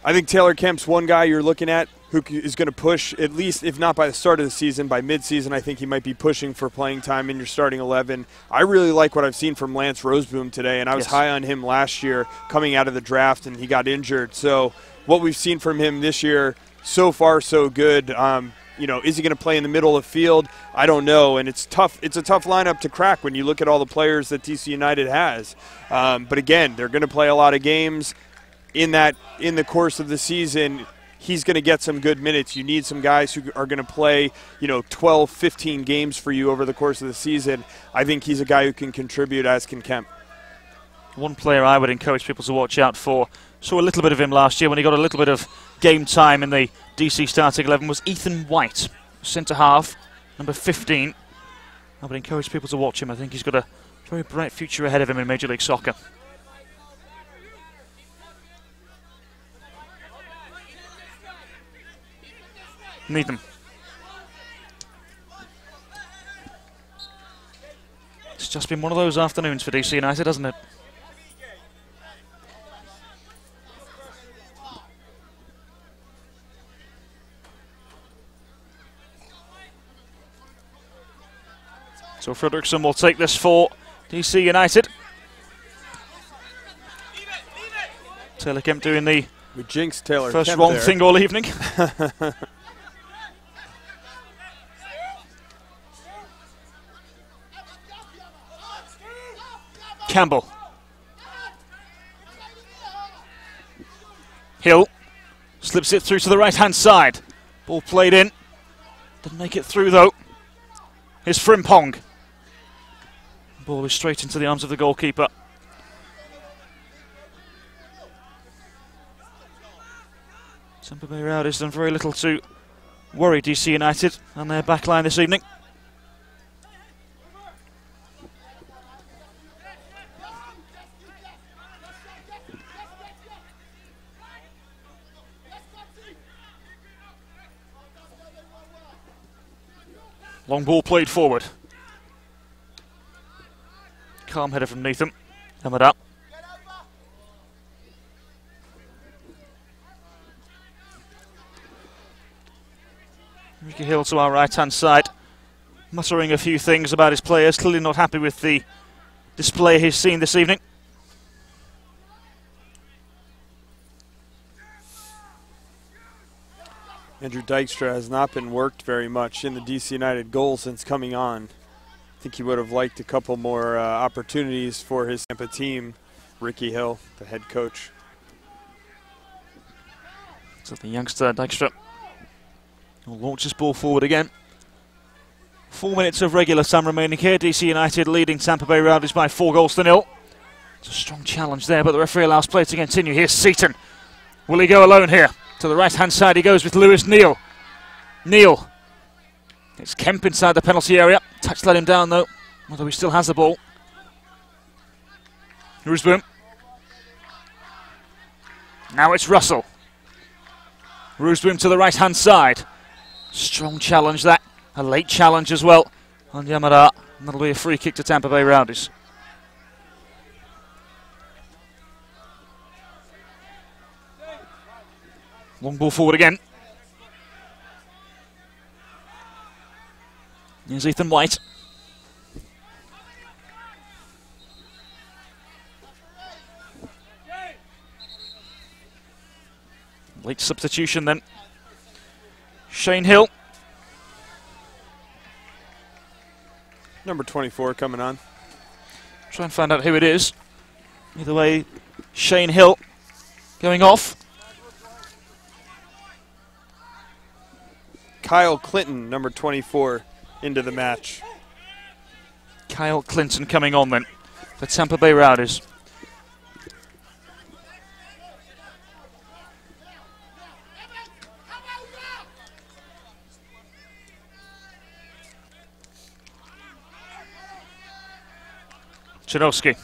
I think Taylor Kemp's one guy you're looking at who is going to push, at least if not by the start of the season, by mid-season, I think he might be pushing for playing time in your starting 11. I really like what I've seen from Lance Roseboom today, and I was high on him last year coming out of the draft, and he got injured. So what we've seen from him this year, so far so good. You know, is he going to play in the middle of the field? I don't know, and it's tough. It's a tough lineup to crack when you look at all the players that DC United has. But again, they're going to play a lot of games in the course of the season. He's going to get some good minutes. You need some guys who are going to play, you know, 12, 15 games for you over the course of the season. I think he's a guy who can contribute, as can Kemp. One player I would encourage people to watch out for, saw a little bit of him last year when he got a little bit of game time in the DC starting 11, was Ethan White, centre-half, number 15. I would encourage people to watch him. I think he's got a very bright future ahead of him in Major League Soccer. Needham. It's just been one of those afternoons for DC United, hasn't it? So Fredriksson will take this for DC United. Taylor Kemp doing the we jinxed Taylor first Kemp wrong there. thing all evening. Campbell. Hill slips it through to the right-hand side. Ball played in. Didn't make it through, though. Here's Frimpong. Ball is straight into the arms of the goalkeeper. Tampa Bay Rowdies done very little to worry DC United and their backline this evening. Long ball played forward. Calm header from Neetham. Hammered up. Ricky Hill to our right-hand side, muttering a few things about his players, clearly not happy with the display he's seen this evening. Andrew Dykstra has not been worked very much in the DC United goal since coming on. I think he would have liked a couple more opportunities for his Tampa team. Ricky Hill, the head coach. So the youngster Dykstra will launch his ball forward again. 4 minutes of regular time remaining here. DC United leading Tampa Bay Rowdies by 4-0. It's a strong challenge there, but the referee allows play to continue. Here's Seaton. Will he go alone here? To the right-hand side he goes with Lewis Neal. Neal. It's Kemp inside the penalty area. Touch let him down though, although he still has the ball. Roosboom. Now it's Russell. Roosboom to the right-hand side. Strong challenge that. A late challenge as well on Yamada. And that'll be a free kick to Tampa Bay Rowdies. Long ball forward again. Here's Ethan White. Late substitution then. Shane Hill. Number 24 coming on. Try and find out who it is. Either way, Shane Hill going off. Kyle Clinton, number 24, into the match. Kyle Clinton coming on then for Tampa Bay Rowdies. Janowski.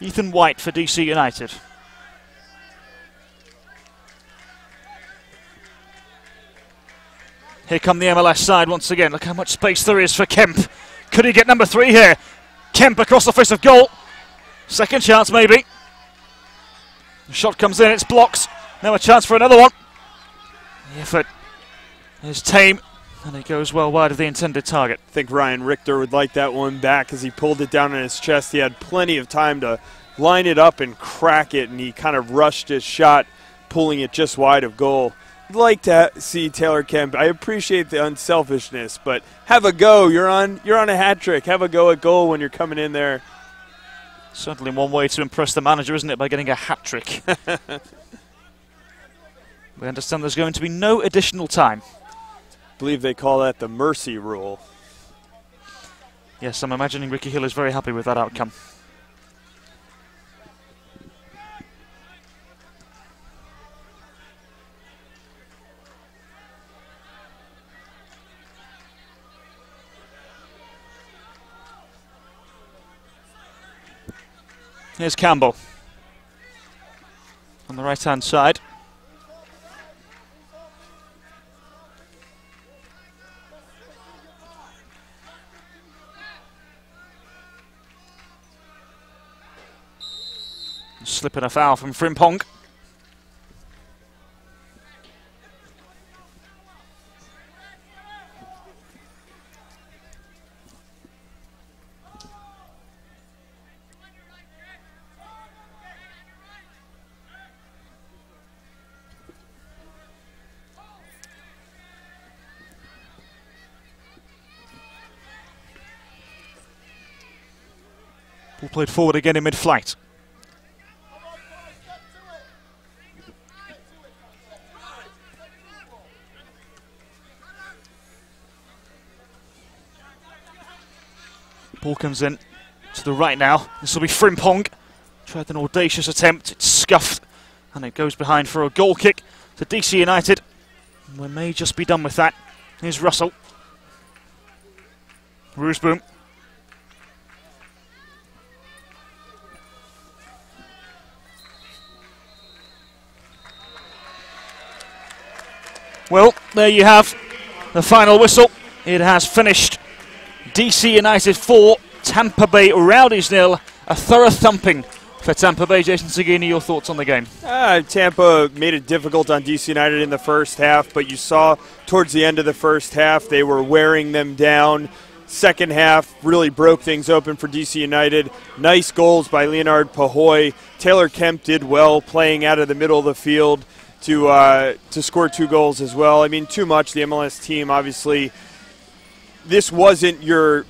Ethan White for DC United. Here come the MLS side once again. Look how much space there is for Kemp. Could he get number 3 here? Kemp across the face of goal. Second chance maybe. The shot comes in, it's blocked. Now a chance for another one. The effort is tame. And it goes well wide of the intended target. I think Ryan Richter would like that one back as he pulled it down on his chest. He had plenty of time to line it up and crack it, and he kind of rushed his shot, pulling it just wide of goal. I'd like to see Taylor Kemp. I appreciate the unselfishness, but have a go. You're on a hat trick. Have a go at goal when you're coming in there. Certainly one way to impress the manager, isn't it, by getting a hat trick? We understand there's going to be no additional time. I believe they call that the mercy rule. Yes, I'm imagining Ricky Hill is very happy with that outcome. Here's Campbell on the right-hand side. Slipping a foul from Frimpong. Ball played forward again in mid-flight. Ball comes in to the right now. This will be Frimpong. Tried an audacious attempt. It's scuffed. And it goes behind for a goal kick to DC United. We may just be done with that. Here's Russell. Roosboom. Well, there you have the final whistle. It has finished. DC United 4, Tampa Bay Rowdies 0. A thorough thumping for Tampa Bay. Jason Seguini, your thoughts on the game? Tampa made it difficult on DC United in the first half, but you saw towards the end of the first half they were wearing them down. Second half really broke things open for DC United. Nice goals by Leonard Pahoy. Taylor Kemp did well playing out of the middle of the field to score 2 goals as well. I mean, too much. The MLS team, obviously, this wasn't your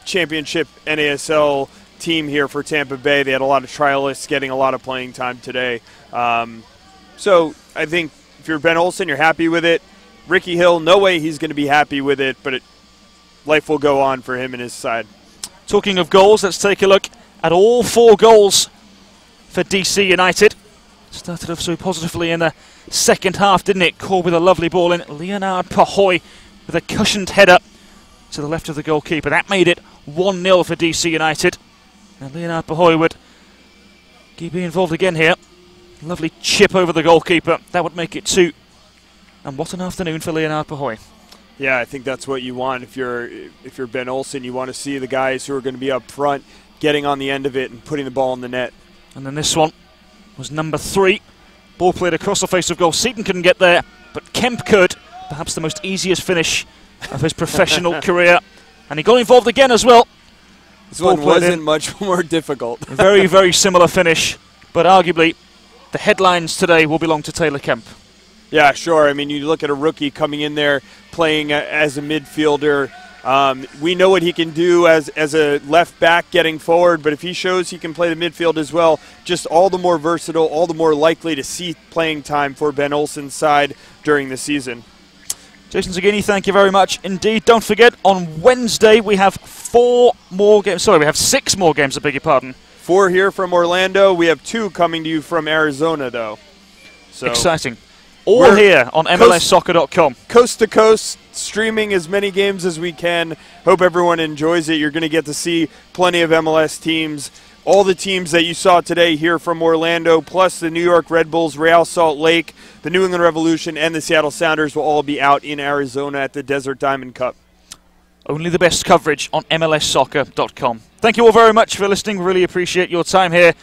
championship NASL team here for Tampa Bay. They had a lot of trialists getting a lot of playing time today. So I think if you're Ben Olsen, you're happy with it. Ricky Hill, no way he's going to be happy with it, but life will go on for him and his side. Talking of goals, let's take a look at all 4 goals for DC United. Started off so positively in the second half, didn't it? Caught with a lovely ball in. Leonard Pahoy with a cushioned header to the left of the goalkeeper. That made it 1-0 for DC United. And Leonard Pahoy would be involved again here. Lovely chip over the goalkeeper. That would make it 2. And what an afternoon for Leonard Pahoy. Yeah, I think that's what you want. If you're Ben Olsen, you want to see the guys who are going to be up front getting on the end of it and putting the ball in the net. And then this one was number 3. Ball played across the face of goal. Seaton couldn't get there, but Kemp could. Perhaps the most easiest finish of his professional career. And he got involved again as well. This one wasn't much more difficult. Very, very similar finish, but arguably the headlines today will belong to Taylor Kemp. Yeah, sure. I mean, you look at a rookie coming in there playing as a midfielder. We know what he can do as a left back getting forward, but if he shows he can play the midfield as well, just all the more versatile, all the more likely to see playing time for Ben Olsen's side during the season. Jason Zagini, thank you very much indeed. Don't forget, on Wednesday we have 4 more games. Sorry, we have 6 more games, I beg your pardon. 4 here from Orlando. We have 2 coming to you from Arizona, though. So exciting. All here on MLSsoccer.com. Coast to coast, streaming as many games as we can. Hope everyone enjoys it. You're going to get to see plenty of MLS teams. All the teams that you saw today here from Orlando, plus the New York Red Bulls, Real Salt Lake, the New England Revolution, and the Seattle Sounders will all be out in Arizona at the Desert Diamond Cup. Only the best coverage on MLSsoccer.com. Thank you all very much for listening. Really appreciate your time here.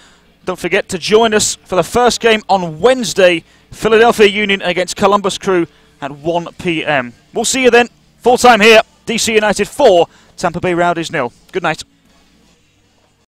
Don't forget to join us for the first game on Wednesday, Philadelphia Union against Columbus Crew at 1 p.m. We'll see you then. Full time here, DC United 4, Tampa Bay Rowdies 0. Good night.